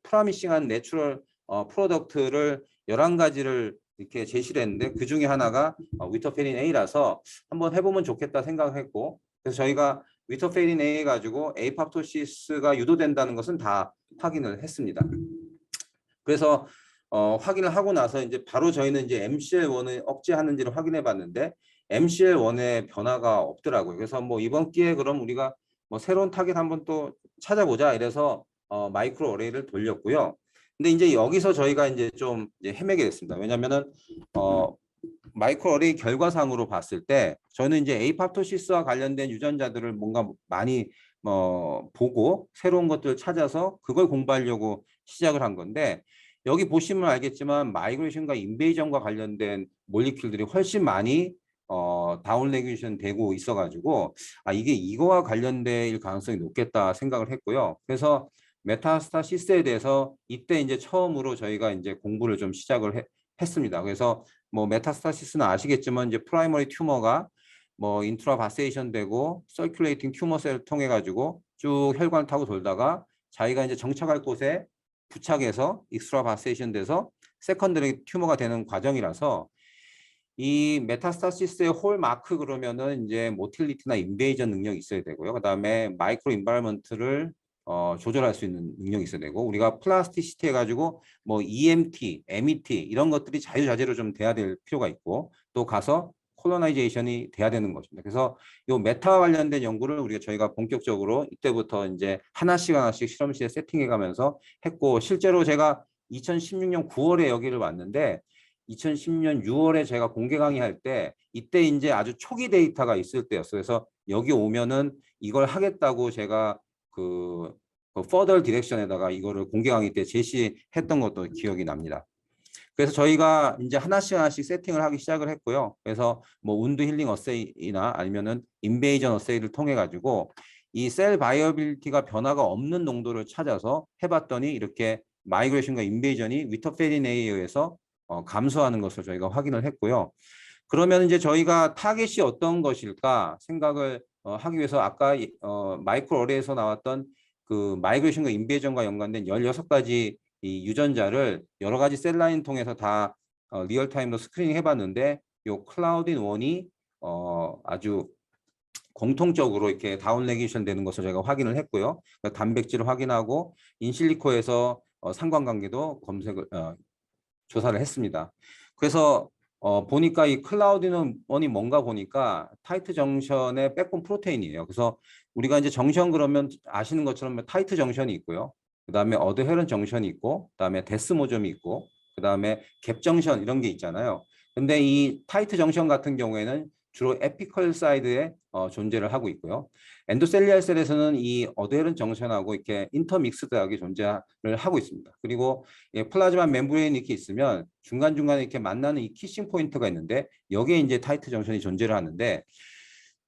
[SPEAKER 2] 프라미싱한 내추럴 프로덕트를 11가지를 이렇게 제시를 했는데 그 중에 하나가 위터페린 A라서 한번 해보면 좋겠다 생각했고 그래서 저희가 위터페린 A 가지고 에이팝토시스가 유도된다는 것은 다 확인을 했습니다. 그래서 확인을 하고 나서 이제 바로 저희는 이제 MCL1을 억제하는지를 확인해 봤는데 MCL1의 변화가 없더라고요. 그래서 뭐 이번 기회에 그럼 우리가 뭐 새로운 타겟 한번 또 찾아보자 이래서 마이크로 어레이를 돌렸고요. 근데 이제 여기서 저희가 이제 좀 이제 헤매게 됐습니다. 왜냐면은 마이크로 어레이 결과상으로 봤을 때 저는 이제 에이팝토시스와 관련된 유전자들을 뭔가 많이 보고 새로운 것들을 찾아서 그걸 공부하려고 시작을 한 건데 여기 보시면 알겠지만 마이그레이션과 인베이전과 관련된 몰리큘들이 훨씬 많이 다운레귤레이션 되고 있어가지고 이게 이거와 관련될 가능성이 높겠다 생각을 했고요. 그래서 메타스타시스에 대해서 이때 이제 처음으로 저희가 이제 공부를 좀 시작을 했습니다. 그래서 뭐 메타스타시스는 아시겠지만 이제 프라이머리 튜머가 뭐 인트라바세이션 되고 서큘레이팅 튜머 셀을 통해 가지고 쭉 혈관을 타고 돌다가 자기가 이제 정착할 곳에 부착해서 익스트라바세이션 돼서 세컨더리 튜머가 되는 과정이라서 이 메타스타시스의 홀마크 그러면은 이제 모틸리티나 인베이전 능력이 있어야 되고요. 그다음에 마이크로 인바이러먼트를 조절할 수 있는 능력이 있어야 되고 우리가 플라스티시티 해가지고 뭐 EMT, MET 이런 것들이 자유자재로 좀 돼야 될 필요가 있고 또 가서 콜로나이제이션이 돼야 되는 것입니다. 그래서 이 메타와 관련된 연구를 저희가 본격적으로 이때부터 이제 하나씩 실험실에 세팅해가면서 했고 실제로 제가 2016년 9월에 여기를 왔는데 2010년 6월에 제가 공개 강의할 때 이때 이제 아주 초기 데이터가 있을 때였어요. 그래서 여기 오면은 이걸 하겠다고 제가 그 further 디렉션에다가 이거를 공개 강의 때 제시했던 것도 기억이 납니다. 그래서 저희가 이제 하나씩 세팅을 하기 시작을 했고요. 그래서 뭐 운드 힐링 어세이나 아니면은 인베이전 어세이를 통해 가지고 이 셀 바이어빌리티가 변화가 없는 농도를 찾아서 해봤더니 이렇게 마이그레이션과 인베이전이 위터페린에 의해서 감소하는 것을 저희가 확인을 했고요. 그러면 이제 저희가 타겟이 어떤 것일까 생각을 하기 위해서 아까 마이크로 어레이에서 나왔던 그 마이그레이션과 인베이전과 연관된 16가지 이 유전자를 여러 가지 셀 라인 통해서 다 리얼타임으로 스크리닝 해봤는데 요 클라우딘 1이 아주 공통적으로 이렇게 다운레기션 되는 것을 저희가 확인을 했고요. 단백질을 확인하고 인실리코에서 상관관계도 검색을 조사를 했습니다. 그래서 보니까 이 클라우딘 1이 뭔가 보니까 타이트 정션의 백본 프로테인이에요. 그래서 우리가 이제 정션 그러면 아시는 것처럼 타이트 정션이 있고요. 그다음에 어드헤런 정션이 있고, 그다음에 데스모점이 있고, 그다음에 갭 정션 이런 게 있잖아요. 근데 이 타이트 정션 같은 경우에는 주로 에피컬 사이드에 존재를 하고 있고요. 엔도셀리알 셀에서는 이 어드헤런 정션하고 이렇게 인터믹스드하게 존재를 하고 있습니다. 그리고 플라즈마 멤브레인이 이렇게 있으면 중간중간에 이렇게 만나는 이 키싱 포인트가 있는데 여기에 이제 타이트 정션이 존재를 하는데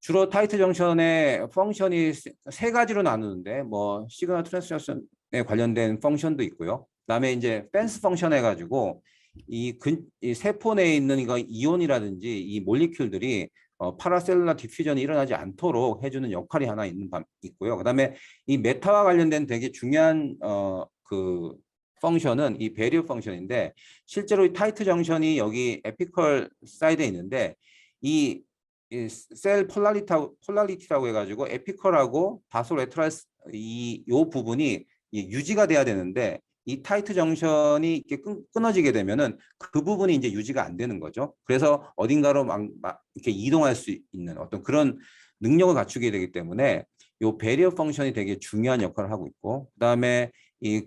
[SPEAKER 2] 주로 타이트 정션의 펑션이 세 가지로 나누는데 뭐 시그널 트랜스저션에 관련된 펑션도 있고요. 그다음에 이제 펜스 펑션 해가지고 이 세포 내에 있는 이거 이온이라든지 이 몰리큘들이 파라셀룰라 디퓨전이 일어나지 않도록 해주는 역할이 하나 있고요. 그다음에 이 메타와 관련된 되게 중요한 그 펑션은 이 배리어 펑션인데 실제로 이 타이트 정션이 여기 에피컬 사이드에 있는데 이 셀 폴라리티라고 해가지고 에피컬하고 바소레트랄 요 부분이 유지가 돼야 되는데 이 타이트 정션이 이렇게 끊어지게 되면은 그 부분이 이제 유지가 안 되는 거죠. 그래서 어딘가로 막 이렇게 이동할 수 있는 어떤 그런 능력을 갖추게 되기 때문에 요 배리어 펑션이 되게 중요한 역할을 하고 있고 그다음에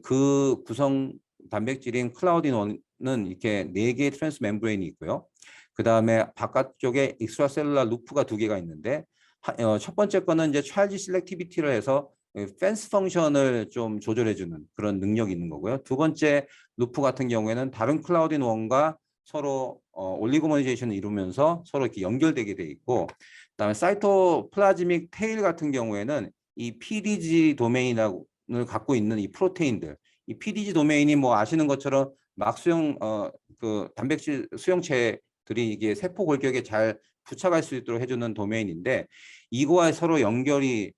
[SPEAKER 2] 그 구성 단백질인 클라우딘 1은 이렇게 4개의 트랜스 멤브레인이 있고요. 그다음에 바깥쪽에 익스트라셀룰라 루프가 2개가 있는데 첫 번째 거는 이제 찰지 셀렉티비티를 해서 펜스 펑션을 좀 조절해주는 그런 능력이 있는 거고요. 두 번째 루프 같은 경우에는 다른 클라우딘 1과 서로 올리고모니제이션을 이루면서 서로 이렇게 연결되게 돼 있고 그다음에 사이토플라즈믹 테일 같은 경우에는 이 PDG 도메인을 갖고 있는 이 프로테인들 이 PDG 도메인이 뭐 아시는 것처럼 막수용 그 단백질 수용체들이 이게 세포 골격에 잘 부착할 수 있도록 해주는 도메인인데 이거와 서로 연결이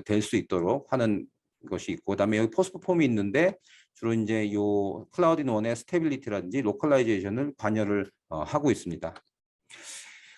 [SPEAKER 2] 될 수 있도록 하는 것이 있고 그다음에 여기 포스포폼이 있는데 주로 이제 요 클라우딘 1의 스테빌리티라든지 로컬라이제이션을 관여를 하고 있습니다.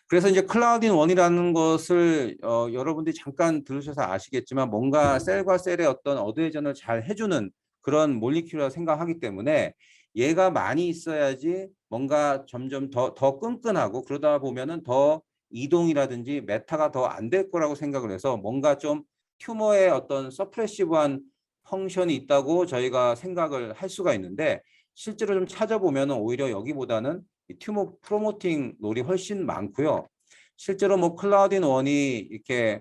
[SPEAKER 2] 그래서 이제 클라우딘 1이라는 것을 여러분들이 잠깐 들으셔서 아시겠지만 뭔가 셀과 셀의 어떤 어드헤전을 잘 해주는 그런 몰리큘이라고 생각하기 때문에 얘가 많이 있어야지 뭔가 점점 더 끈끈하고 그러다 보면은 더 이동이라든지 메타가 더 안 될 거라고 생각을 해서 뭔가 좀 튜머의 어떤 서프레시브한 펑션이 있다고 저희가 생각을 할 수가 있는데 실제로 좀 찾아보면 오히려 여기보다는 튜머 프로모팅 롤이 훨씬 많고요. 실제로 뭐 클라우딘 1이 이렇게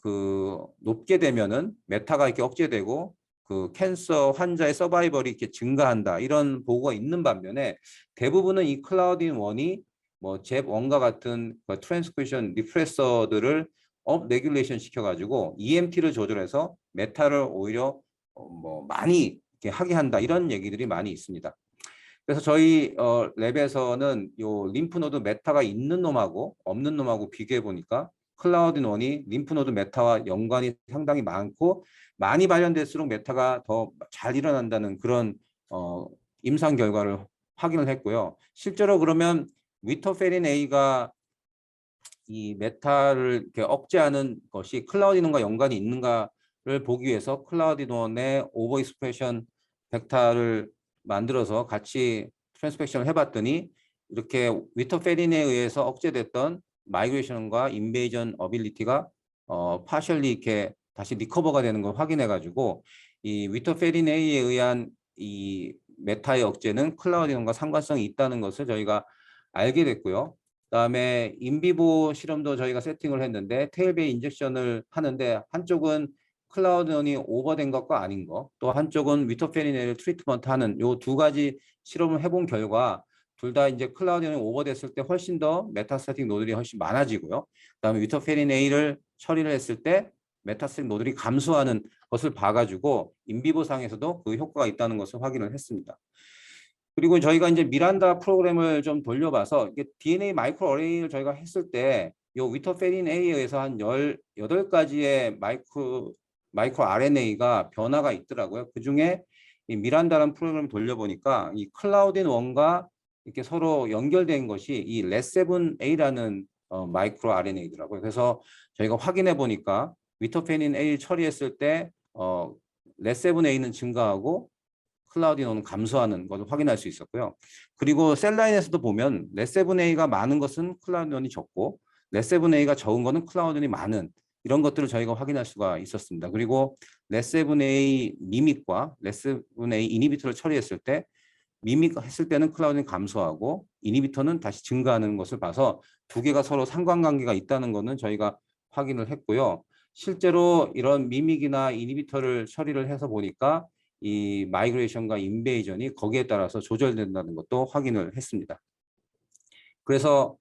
[SPEAKER 2] 그 높게 되면은 메타가 이렇게 억제되고 그 캔서 환자의 서바이벌이 이렇게 증가한다 이런 보고가 있는 반면에 대부분은 이 클라우딘 1이 뭐 잽1과 같은 트랜스크리션 리프레서들을 업 레귤레이션 시켜가지고 EMT를 조절해서 메타를 오히려 뭐 많이 이렇게 하게 한다 이런 얘기들이 많이 있습니다. 그래서 저희 랩에서는 요 림프노드 메타가 있는 놈하고 없는 놈하고 비교해 보니까 클라우딘 1이 림프노드 메타와 연관이 상당히 많고 많이 발현될수록 메타가 더 잘 일어난다는 그런 임상 결과를 확인을 했고요. 실제로 그러면 위터페린 A가 이 메타를 이렇게 억제하는 것이 클라우디논과 연관이 있는가를 보기 위해서 클라우디논의 오버 익스프레션 벡터를 만들어서 같이 트랜스펙션을 해봤더니 이렇게 위터페린에 의해서 억제됐던 마이그레이션과 인베이전 어빌리티가 파셜리 이렇게 다시 리커버가 되는 걸 확인해 가지고 이 위터페린 A에 의한 이 메타의 억제는 클라우디논과 상관성이 있다는 것을 저희가 알게 됐고요. 그다음에 인비보 실험도 저희가 세팅을 했는데 테일베이 인젝션을 하는데 한쪽은 클라우디논이 오버된 것과 아닌 것, 또 한쪽은 위터페린을 트리트먼트 하는 요 두 가지 실험을 해본 결과 둘 다 이제 클라우디논이 오버됐을 때 훨씬 더 메타스타틱 노들이 훨씬 많아지고요. 그다음에 위터페린 A를 처리를 했을 때 메타스타틱 노들이 감소하는 것을 봐가지고 인비보상에서도 그 효과가 있다는 것을 확인을 했습니다. 그리고 저희가 이제 미란다 프로그램을 좀 돌려봐서 이게 DNA 마이크로 어레이를 저희가 했을 때 요 위터페린 A에 의해서 한 18가지의 마이크로 RNA가 변화가 있더라고요. 그중에 이 미란다라는 프로그램을 돌려보니까 이 클라우딘 1과 이렇게 서로 연결된 것이 이 레7A라는 마이크로 RNA더라고요. 그래서 저희가 확인해 보니까 위터페린 A 처리했을 때 레7A는 증가하고 클라우디논은 감소하는 것을 확인할 수 있었고요. 그리고 셀라인에서도 보면 레7A가 많은 것은 클라우디논이 적고 레7A가 적은 것은 클라우디논이 많은 이런 것들을 저희가 확인할 수가 있었습니다. 그리고 레7A 미믹과 레7A 이니비터를 처리했을 때 미믹 했을 때는 클라우디는 감소하고 이니비터는 다시 증가하는 것을 봐서 두 개가 서로 상관관계가 있다는 것은 저희가 확인을 했고요. 실제로 이런 미믹이나 이니비터를 처리를 해서 보니까 이 마이그레이션과 인베이전이 거기에 따라서 조절된다는 것도 확인을 했습니다. 그래서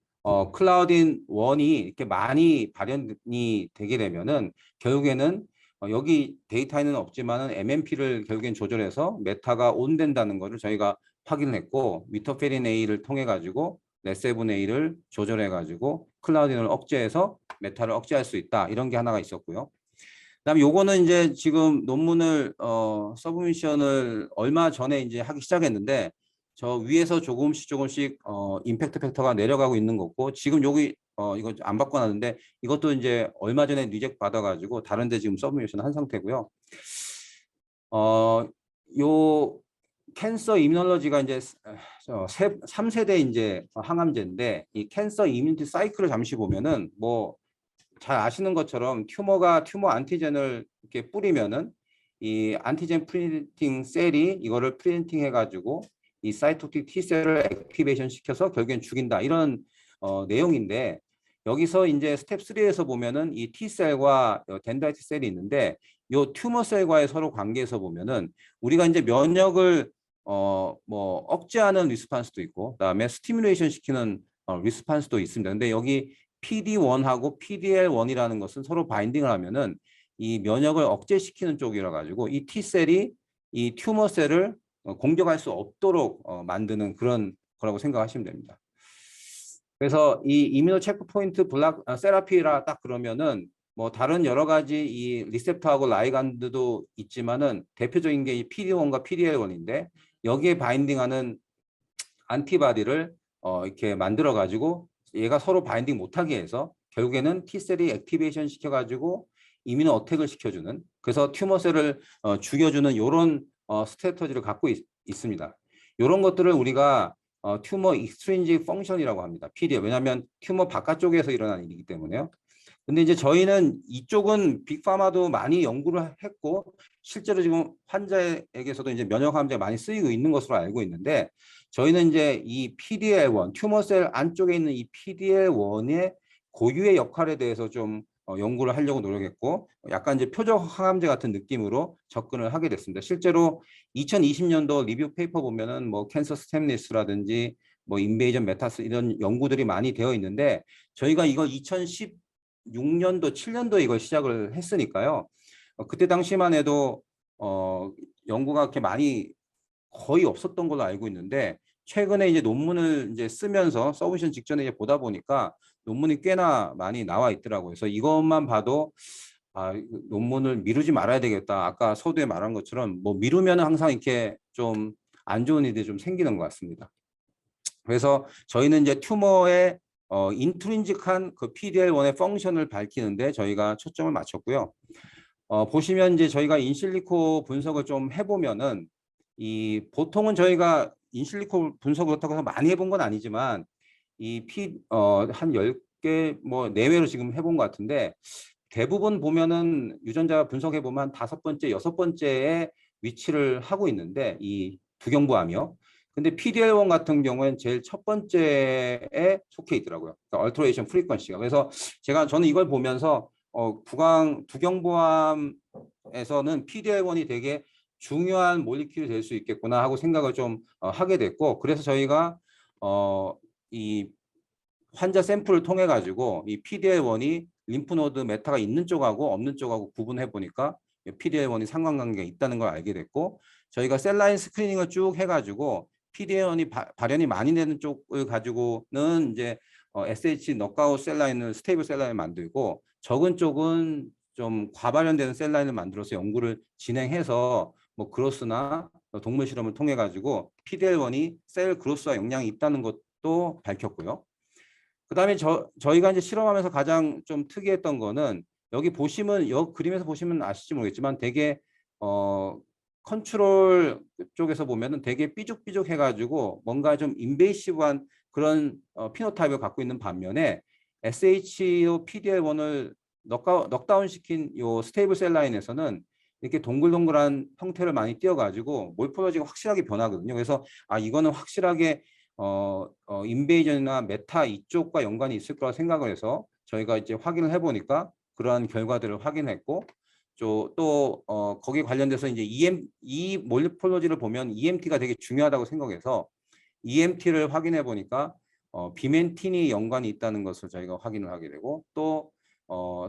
[SPEAKER 2] 클라우딘 1이 이렇게 많이 발현이 되게 되면은 결국에는 여기 데이터에는 없지만은 MMP를 결국엔 조절해서 메타가 온 된다는 것을 저희가 확인을 했고 위터페린 A를 통해 가지고 레7A를 조절해 가지고 클라우딘을 억제해서 메타를 억제할 수 있다 이런 게 하나가 있었고요. 그다음에 요거는 이제 지금 논문을 서브미션을 얼마 전에 이제 하기 시작했는데 저 위에서 조금씩 임팩트 팩터가 내려가고 있는 거고 지금 여기 이거 안 바꿔놨는데 이것도 이제 얼마 전에 리젝트 받아가지고 다른데 지금 서브미션 한 상태고요. 요 캔서 이뮤놀로지가 이제 3세대 이제 항암제인데 이 캔서 이뮤니티 사이클을 잠시 보면은 뭐 잘 아시는 것처럼 튜머 안티젠을 이렇게 뿌리면은 이 안티젠 프린팅 셀이 이거를 프린팅 해가지고 이 사이토틱 T셀을 액티베이션 시켜서 결국엔 죽인다 이런 내용인데 여기서 이제 스텝 3에서 보면은 이 T셀과 덴드라이트 셀이 있는데 요 튜머 셀과의 서로 관계에서 보면은 우리가 이제 면역을 뭐 억제하는 리스판스도 있고 그다음에 스티뮬레이션 시키는 리스판스도 있습니다. 근데 여기 PD1하고 PDL1이라는 것은 서로 바인딩을 하면은 이 면역을 억제시키는 쪽이라 가지고 이 T셀이 이 튜머 셀을 공격할 수 없도록 만드는 그런 거라고 생각하시면 됩니다. 그래서 이 이뮤노 체크포인트 블락 세라피라 딱 그러면은 뭐 다른 여러 가지 이 리셉터하고 라이간드도 있지만은 대표적인 게 이 PD1과 PDL1인데 여기에 바인딩하는 안티바디를 이렇게 만들어 가지고 얘가 서로 바인딩 못하게 해서 결국에는 T셀이 액티베이션 시켜가지고 이뮤노 어택을 시켜주는 그래서 튜머셀을 죽여주는 이런 스트래터지를 갖고 있습니다. 이런 것들을 우리가 튜머 익스트린직 펑션이라고 합니다. PD. 왜냐하면 튜머 바깥쪽에서 일어나는 일이기 때문에요. 근데 이제 저희는 이쪽은 빅파마도 많이 연구를 했고 실제로 지금 환자에게서도 이제 면역 항암제가 많이 쓰이고 있는 것으로 알고 있는데 저희는 이제 이 PDL1 튜머셀 안쪽에 있는 이 PDL1의 고유의 역할에 대해서 좀 연구를 하려고 노력했고 약간 이제 표적 항암제 같은 느낌으로 접근을 하게 됐습니다. 실제로 2020년도 리뷰 페이퍼 보면은 뭐 캔서 스템리스라든지 뭐 인베이전 메타스 이런 연구들이 많이 되어 있는데 저희가 이걸 2016년도 7년도에 이걸 시작을 했으니까요. 그때 당시만 해도 연구가 그렇게 많이 거의 없었던 걸로 알고 있는데 최근에 이제 논문을 이제 쓰면서 서브미션 직전에 이제 보다 보니까 논문이 꽤나 많이 나와 있더라고요. 그래서 이것만 봐도 논문을 미루지 말아야 되겠다. 아까 서두에 말한 것처럼 뭐 미루면 항상 이렇게 좀 안 좋은 일이 좀 생기는 것 같습니다. 그래서 저희는 이제 튜머의 인트린직한 그 PDL1의 펑션을 밝히는데 저희가 초점을 맞췄고요. 보시면 이제 저희가 인실리코 분석을 좀 해보면은 보통은 저희가 인실리코 분석을 그렇다고 해서 많이 해본 건 아니지만 한 10개 뭐 내외로 지금 해본 것 같은데 대부분 보면은 유전자 분석해 보면 5번째, 6번째에 위치를 하고 있는데 이 두경부암이요. 근데 PDL1 같은 경우에는 제일 첫 번째에 속해 있더라고요. 그러니까 얼터레이션 프리퀀시가. 그래서 저는 이걸 보면서 두경부암에서는 PDL1이 되게 중요한 몰리큘이 될 수 있겠구나 하고 생각을 좀 하게 됐고 그래서 저희가 이 환자 샘플을 통해 가지고 이 PDL1이 림프노드 메타가 있는 쪽하고 없는 쪽하고 구분해 보니까 PDL1이 상관관계가 있다는 걸 알게 됐고 저희가 셀라인 스크리닝을 쭉 해가지고 PDL1이 발현이 많이 되는 쪽을 가지고는 이제 SH 넉아웃 셀라인을 스테이블 셀라인을 만들고 적은 쪽은 좀 과발현되는 셀라인을 만들어서 연구를 진행해서 뭐 그로스나 동물 실험을 통해 가지고 PDL1이 셀 그로스와 영향이 있다는 것도 밝혔고요. 그다음에 저희가 이제 실험하면서 가장 좀 특이했던 거는 여기 보시면 그림에서 보시면 아실지 모르겠지만 되게 컨트롤 쪽에서 보면은 되게 삐죽삐죽 해가지고 뭔가 좀 인베이시브한 그런 피노타입을 갖고 있는 반면에 SHO PDL1을 넉다운 시킨 요 스테이블 셀 라인에서는 이렇게 동글동글한 형태를 많이 띄어가지고 몰포로지가 확실하게 변하거든요. 그래서 이거는 확실하게 인베이전이나 메타 이쪽과 연관이 있을 거라 생각을 해서 저희가 이제 확인을 해보니까 그러한 결과들을 확인했고 또 거기에 관련돼서 이제 이 몰포로지를 보면 EMT가 되게 중요하다고 생각해서 EMT를 확인해 보니까 비멘틴이 연관이 있다는 것을 저희가 확인을 하게 되고 또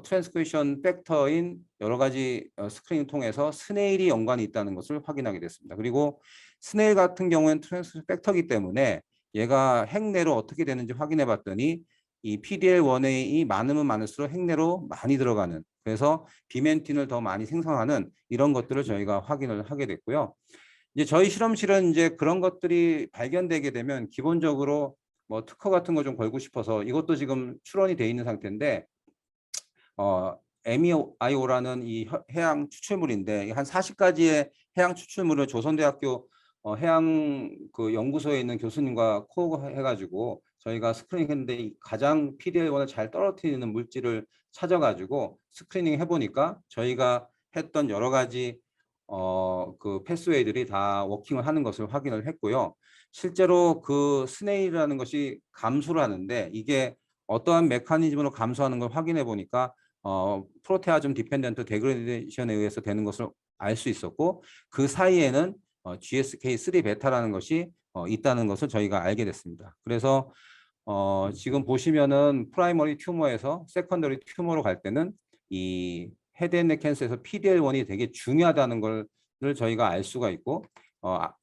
[SPEAKER 2] 트랜스크리션 팩터인 여러 가지 스크린을 통해서 스네일이 연관이 있다는 것을 확인하게 됐습니다. 그리고 스네일 같은 경우에는 트랜스크리션 팩터이기 때문에 얘가 핵내로 어떻게 되는지 확인해 봤더니 이 PDL1이 많으면 많을수록 핵내로 많이 들어가는 그래서 비멘틴을 더 많이 생성하는 이런 것들을 저희가 확인을 하게 됐고요. 이제 저희 실험실은 이제 그런 것들이 발견되게 되면 기본적으로 뭐 특허 같은 거 좀 걸고 싶어서 이것도 지금 출원이 돼 있는 상태인데 MEIO라는 이 해양 추출물인데 한 40가지의 해양 추출물을 조선대학교 해양 그 연구소에 있는 교수님과 코어해가지고 저희가 스크리닝했는데 가장 PDL1을 잘 떨어뜨리는 물질을 찾아가지고 스크리닝 해보니까 저희가 했던 여러 가지 그 패스웨이들이 다 워킹을 하는 것을 확인을 했고요. 실제로 그 스네일이라는 것이 감소를 하는데 이게 어떠한 메커니즘으로 감소하는 걸 확인해 보니까 프로테아즘 디펜던트 데그레이션에 의해서 되는 것을 알 수 있었고 그 사이에는 GSK3 베타라는 것이 있다는 것을 저희가 알게 됐습니다. 그래서 지금 보시면은 프라이머리 튜머에서 세컨더리 튜머로 갈 때는 이 헤드앤넥 캔서에서 PDL1이 되게 중요하다는 걸 저희가 알 수가 있고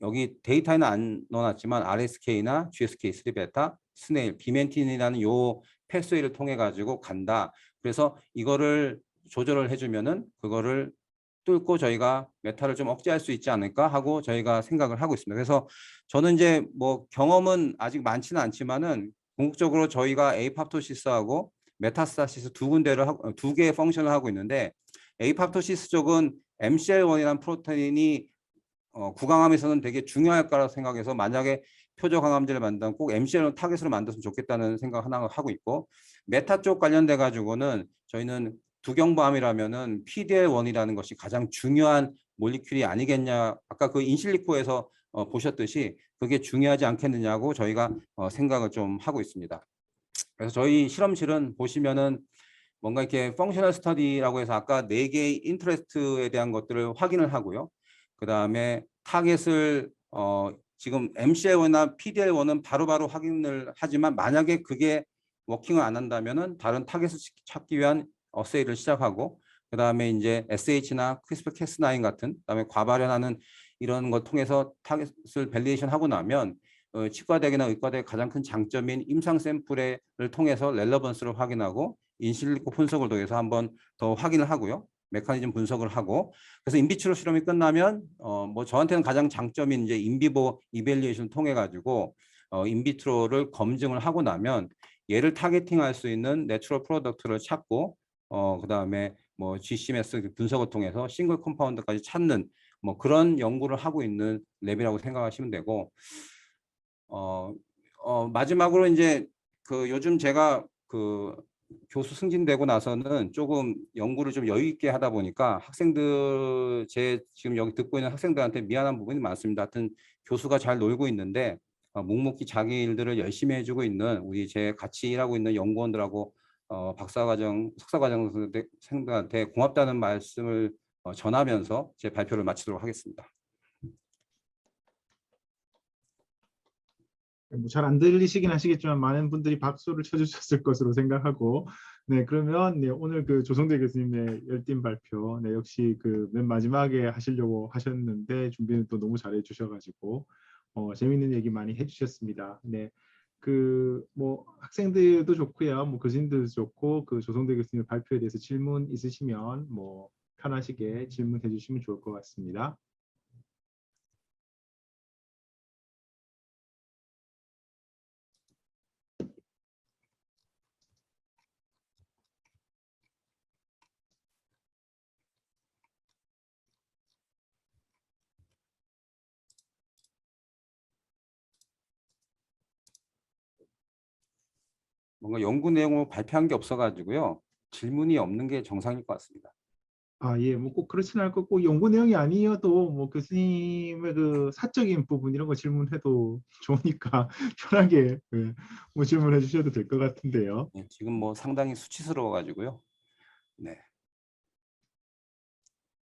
[SPEAKER 2] 여기 데이터에는 안 넣어놨지만 RSK나 GSK3 베타, 스네일, 비멘틴이라는 요 패스웨이를 통해 가지고 간다. 그래서 이거를 조절을 해주면은 그거를 뚫고 저희가 메타를 좀 억제할 수 있지 않을까 하고 저희가 생각을 하고 있습니다. 그래서 저는 이제 뭐 경험은 아직 많지는 않지만은 궁극적으로 저희가 에이팝토시스하고 메타스타시스 두 개의 펑션을 하고 있는데 에이팝토시스 쪽은 MCL1이라는 프로테인이 구강암에서는 되게 중요할 거라고 생각해서 만약에 표적 항암제를 만든다면 꼭 MCL1 타겟으로 만들었으면 좋겠다는 생각 하나 하고 있고 메타 쪽 관련돼 가지고는 저희는 두경부암이라면은 PDL1이라는 것이 가장 중요한 몰리큘이 아니겠냐 아까 그 인실리코에서 보셨듯이 그게 중요하지 않겠느냐고 저희가 생각을 좀 하고 있습니다. 그래서 저희 실험실은 보시면은 뭔가 이렇게 펑셔널 스터디라고 해서 아까 4개의 인터레스트에 대한 것들을 확인을 하고요. 그다음에 타겟을 지금 MCL1나 PDL1은 바로바로 확인을 하지만 만약에 그게 워킹을 안 한다면은 다른 타겟을 찾기 위한 어세이를 시작하고 그다음에 이제 SH나 CRISPR-Cas9 같은 그다음에 과발현하는 이런 걸 통해서 타겟을 밸리데이션 하고 나면 치과대학이나 의과대의 가장 큰 장점인 임상 샘플을 통해서 렐러번스를 확인하고 인실리코 분석을 통해서 한번 더 확인을 하고요. 메커니즘 분석을 하고 그래서 인비트로 실험이 끝나면 뭐 저한테는 가장 장점인 이제 인비보 이밸리에이션을 통해 가지고 인비트로를 검증을 하고 나면 얘를 타겟팅할 수 있는 내추럴 프로덕트를 찾고 그다음에 뭐 GCMS 분석을 통해서 싱글 컴파운드까지 찾는 뭐 그런 연구를 하고 있는 랩이라고 생각하시면 되고 마지막으로 이제 그 요즘 제가 그 교수 승진되고 나서는 조금 연구를 좀 여유 있게 하다 보니까 학생들 지금 여기 듣고 있는 학생들한테 미안한 부분이 많습니다. 하여튼 교수가 잘 놀고 있는데 묵묵히 자기 일들을 열심히 해주고 있는 우리 제 같이 일하고 있는 연구원들하고 박사과정, 석사과정생들한테 고맙다는 말씀을 전하면서 제 발표를 마치도록 하겠습니다.
[SPEAKER 1] 뭐 잘 안 들리시긴 하시겠지만 많은 분들이 박수를 쳐주셨을 것으로 생각하고 네 그러면 네, 오늘 그 조성대 교수님의 열띤 발표 네 역시 그 맨 마지막에 하시려고 하셨는데 준비는 또 너무 잘해 주셔가지고 재밌는 얘기 많이 해주셨습니다. 네. 그 뭐 학생들도 좋고요, 뭐 교수님들도 좋고 그 조성대 교수님 발표에 대해서 질문 있으시면 뭐 편하시게 질문해 주시면 좋을 것 같습니다.
[SPEAKER 2] 뭔가 연구 내용을 발표한 게 없어가지고요. 질문이 없는 게 정상일 것 같습니다.
[SPEAKER 1] 아, 예, 뭐 꼭 그렇지는 않고 꼭 연구 내용이 아니어도 뭐 교수님의 그 사적인 부분 이런 거 질문해도 좋으니까 편하게 예, 뭐 질문해 주셔도 될 것 같은데요.
[SPEAKER 2] 네, 지금 뭐 상당히 수치스러워가지고요. 네.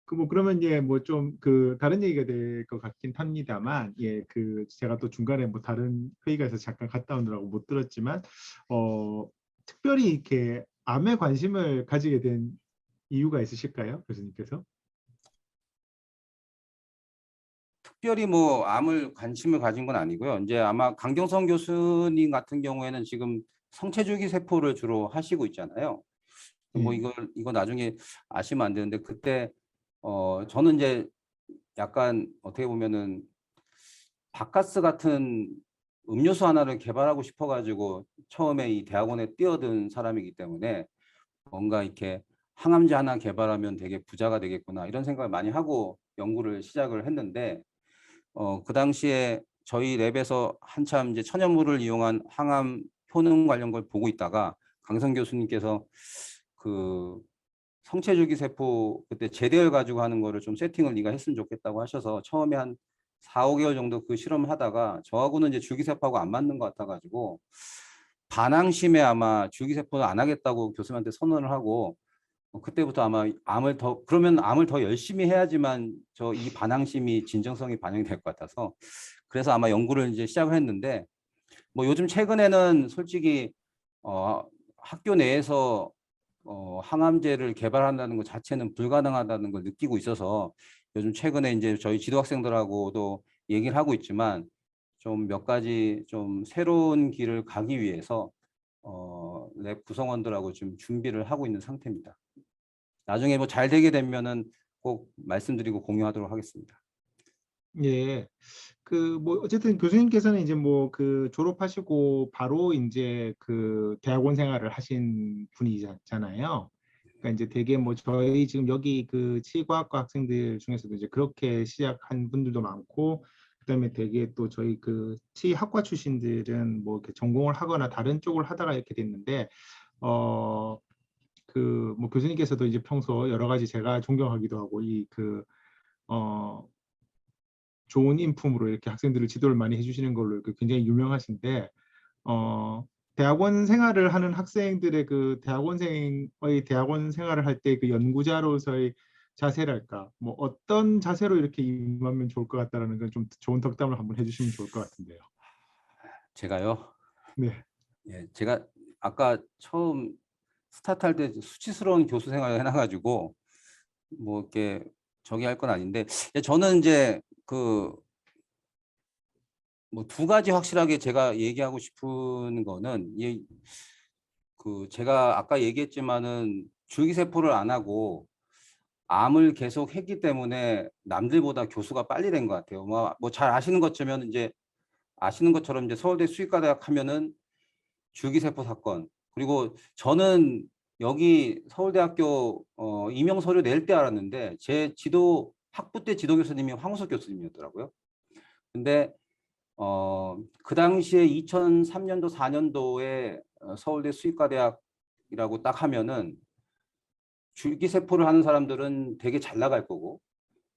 [SPEAKER 1] 그 뭐 그러면 예, 뭐 좀 그 다른 얘기가 될 것 같긴 합니다만 예, 그 제가 또 중간에 뭐 다른 회의가 있어서 잠깐 갔다 오느라고 못 들었지만 특별히 이렇게 암에 관심을 가지게 된 이유가 있으실까요, 교수님께서?
[SPEAKER 2] 특별히 뭐 암을 관심을 가진 건 아니고요. 이제 아마 강경성 교수님 같은 경우에는 지금 성체주기 세포를 주로 하시고 있잖아요. 뭐
[SPEAKER 1] 예,
[SPEAKER 2] 이거 나중에 아시면 안 되는데 그때 저는 이제 약간 어떻게 보면은 바카스 같은 음료수 하나를 개발하고 싶어가지고 처음에 이 대학원에 뛰어든 사람이기 때문에 뭔가 이렇게 항암제 하나 개발하면 되게 부자가 되겠구나 이런 생각을 많이 하고 연구를 시작을 했는데 그 당시에 저희 랩에서 한참 이제 천연물을 이용한 항암 효능 관련 걸 보고 있다가 강성 교수님께서 그 성체주기 세포 그때 제대를 가지고 하는 거를 좀 세팅을 네가 했으면 좋겠다고 하셔서 처음에 한 4, 5개월 정도 그 실험을 하다가 저하고는 이제 줄기세포하고 안 맞는 것 같아가지고 반항심에 아마 줄기세포를 안 하겠다고 교수님한테 선언을 하고 그때부터 아마 그러면 암을 더 열심히 해야지만 저 이 반항심이 진정성이 반영이 될 것 같아서 그래서 아마 연구를 이제 시작을 했는데 뭐 요즘 최근에는 솔직히 학교 내에서 항암제를 개발한다는 것 자체는 불가능하다는 걸 느끼고 있어서 요즘 최근에 이제 저희 지도학생들하고도 얘기를 하고 있지만 좀 몇 가지 좀 새로운 길을 가기 위해서 랩 구성원들하고 지금 준비를 하고 있는 상태입니다. 나중에 뭐 잘 되게 되면은 꼭 말씀드리고 공유하도록 하겠습니다.
[SPEAKER 1] 예. 그 뭐 어쨌든 교수님께서는 이제 뭐 그 졸업하시고 바로 이제 그 대학원 생활을 하신 분이잖아요. 그러니까 이제 되게 뭐 저희 지금 여기 그 치과학과 학생들 중에서도 이제 그렇게 시작한 분들도 많고 그다음에 되게 또 저희 그 치학과 출신들은 뭐 이렇게 전공을 하거나 다른 쪽을 하다가 이렇게 됐는데 그 뭐 교수님께서도 이제 평소 여러 가지 제가 존경하기도 하고 이그 좋은 인품으로 이렇게 학생들을 지도를 많이 해주시는 걸로 이렇게 굉장히 유명하신데 대학원 생활을 하는 학생들의 그 대학원생의 대학원 생활을 할 때 그 연구자로서의 자세랄까, 뭐 어떤 자세로 이렇게 임하면 좋을 것 같다라는 건 좀 좋은 덕담을 한번 해주시면 좋을 것 같은데요.
[SPEAKER 2] 제가요.
[SPEAKER 1] 네,
[SPEAKER 2] 예, 제가 아까 처음 스타트할 때 수치스러운 교수 생활을 해놔가지고 뭐 이렇게 저기 할 건 아닌데, 저는 이제 그 뭐 두 가지 확실하게 제가 얘기하고 싶은 거는, 그 제가 아까 얘기했지만은 줄기세포를 안 하고 암을 계속 했기 때문에 남들보다 교수가 빨리 된 것 같아요. 뭐 잘 아시는 것처럼 이제 서울대 수의과대학 하면은 줄기세포 사건, 그리고 저는 여기 서울대학교 임용 서류 낼 때 알았는데 제 학부 때 지도 교수님이 황우석 교수님이었더라고요. 근데 그 당시에 2003년도 4년도에 서울대 수의과대학이라고 딱 하면은 줄기세포를 하는 사람들은 되게 잘 나갈 거고,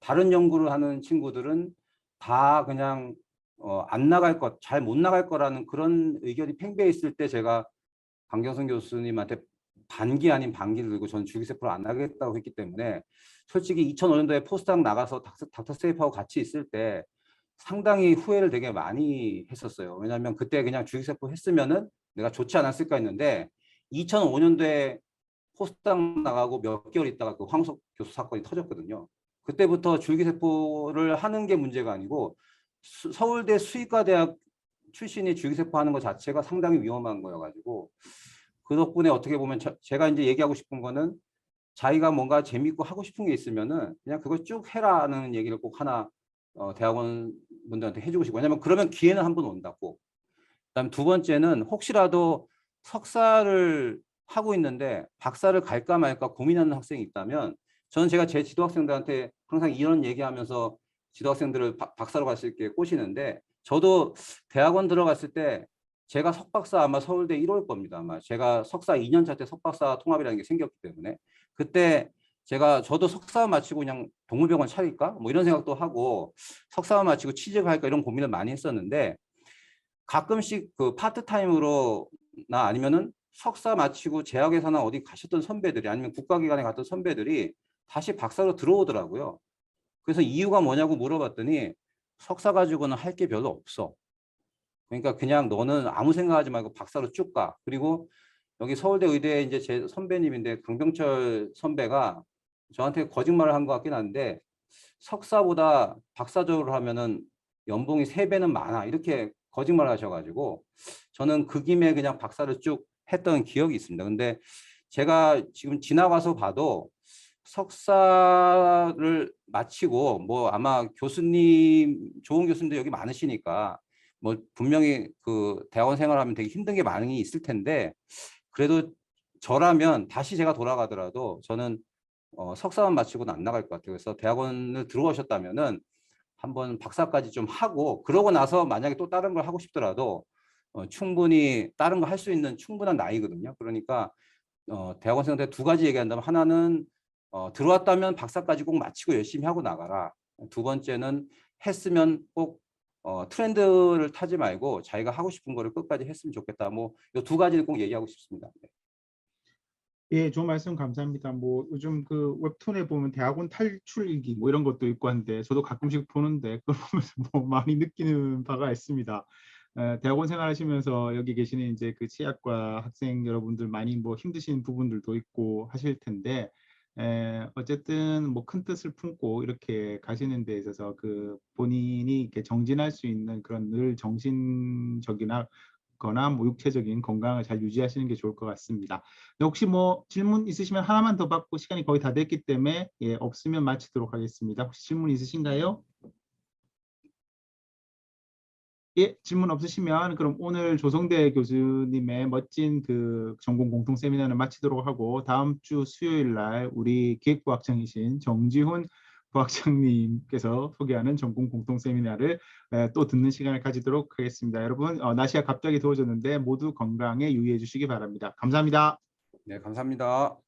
[SPEAKER 2] 다른 연구를 하는 친구들은 다 그냥 안 나갈 것, 잘 못 나갈 거라는 그런 의견이 팽배해 있을 때, 제가 강경선 교수님한테 반기 아닌 반기를 들고 저는 줄기세포를 안 하겠다고 했기 때문에, 솔직히 2005년도에 포스닥 나가서 닥터 세이프하고 같이 있을 때 상당히 후회를 되게 많이 했었어요. 왜냐하면 그때 그냥 줄기세포 했으면은 내가 좋지 않았을까 했는데, 2005년도에 포스닥 나가고 몇 개월 있다가 그 황석 교수 사건이 터졌거든요. 그때부터 줄기세포를 하는 게 문제가 아니고 서울대 수의과대학 출신이 줄기세포 하는 것 자체가 상당히 위험한 거여가지고, 그 덕분에 어떻게 보면 제가 이제 얘기하고 싶은 거는, 자기가 뭔가 재밌고 하고 싶은 게 있으면은 그냥 그걸 쭉 해라는 얘기를 꼭 하나 대학원 분들한테 해주고 싶고, 왜냐면 그러면 기회는 한 번 온다고. 그다음 두 번째는, 혹시라도 석사를 하고 있는데 박사를 갈까 말까 고민하는 학생이 있다면, 저는 제가 제 지도학생들한테 항상 이런 얘기하면서 지도학생들을 박사로 갔을 때 꼬시는데, 저도 대학원 들어갔을 때 제가 석박사 아마 서울대 1호일 겁니다. 아마 제가 석사 2년차 때 석박사 통합이라는 게 생겼기 때문에, 그때 저도 석사 마치고 그냥 동물병원 차릴까 뭐 이런 생각도 하고, 석사 마치고 취직할까 이런 고민을 많이 했었는데, 가끔씩 그 파트타임으로나 아니면은 석사 마치고 제약회사나 어디 가셨던 선배들이, 아니면 국가기관에 갔던 선배들이 다시 박사로 들어오더라고요. 그래서 이유가 뭐냐고 물어봤더니, 석사 가지고는 할 게 별로 없어. 그러니까 그냥 너는 아무 생각하지 말고 박사로 쭉 가. 그리고 여기 서울대 의대에 이제 제 선배님인데, 강병철 선배가 저한테 거짓말을 한 것 같긴 한데, 석사보다 박사적으로 하면은 연봉이 3배는 많아, 이렇게 거짓말을 하셔가지고 저는 그 김에 그냥 박사를 쭉 했던 기억이 있습니다. 근데 제가 지금 지나가서 봐도 석사를 마치고, 뭐 아마 교수님, 좋은 교수님들 여기 많으시니까 뭐 분명히 그 대학원 생활하면 되게 힘든 게 많이 있을 텐데, 그래도 저라면 다시 제가 돌아가더라도 저는 석사만 마치고는 안 나갈 것 같아요. 그래서 대학원을 들어오셨다면은 한번 박사까지 좀 하고, 그러고 나서 만약에 또 다른 걸 하고 싶더라도 충분히 다른 거 할 수 있는 충분한 나이거든요. 그러니까 대학원생한테 두 가지 얘기한다면, 하나는 들어왔다면 박사까지 꼭 마치고 열심히 하고 나가라. 두 번째는, 했으면 꼭 트렌드를 타지 말고 자기가 하고 싶은 거를 끝까지 했으면 좋겠다. 뭐 이 두 가지를 꼭 얘기하고 싶습니다. 네.
[SPEAKER 1] 예, 좋은 말씀 감사합니다. 뭐 요즘 그 웹툰에 보면 대학원 탈출일기 뭐 이런 것도 있고 한데, 저도 가끔씩 보는데 그걸 보면서 뭐 많이 느끼는 바가 있습니다. 대학원 생활하시면서 여기 계시는 이제 그 치약과 학생 여러분들 많이 뭐 힘드신 부분들도 있고 하실 텐데, 어쨌든 뭐 큰 뜻을 품고 이렇게 가시는 데 있어서 그 본인이 이렇게 정진할 수 있는 그런 늘 정신적이나 거나 뭐 육체적인 건강을 잘 유지하시는 게 좋을 것 같습니다. 혹시 뭐 질문 있으시면 하나만 더 받고 시간이 거의 다 됐기 때문에, 예, 없으면 마치도록 하겠습니다. 혹시 질문 있으신가요? 예, 질문 없으시면 그럼 오늘 조성대 교수님의 멋진 그 전공 공통 세미나를 마치도록 하고, 다음 주 수요일 날 우리 기획부학장이신 정지훈 부학장님께서 소개하는 전공 공통 세미나를 또 듣는 시간을 가지도록 하겠습니다. 여러분, 날씨가 갑자기 더워졌는데 모두 건강에 유의해 주시기 바랍니다. 감사합니다.
[SPEAKER 2] 네, 감사합니다.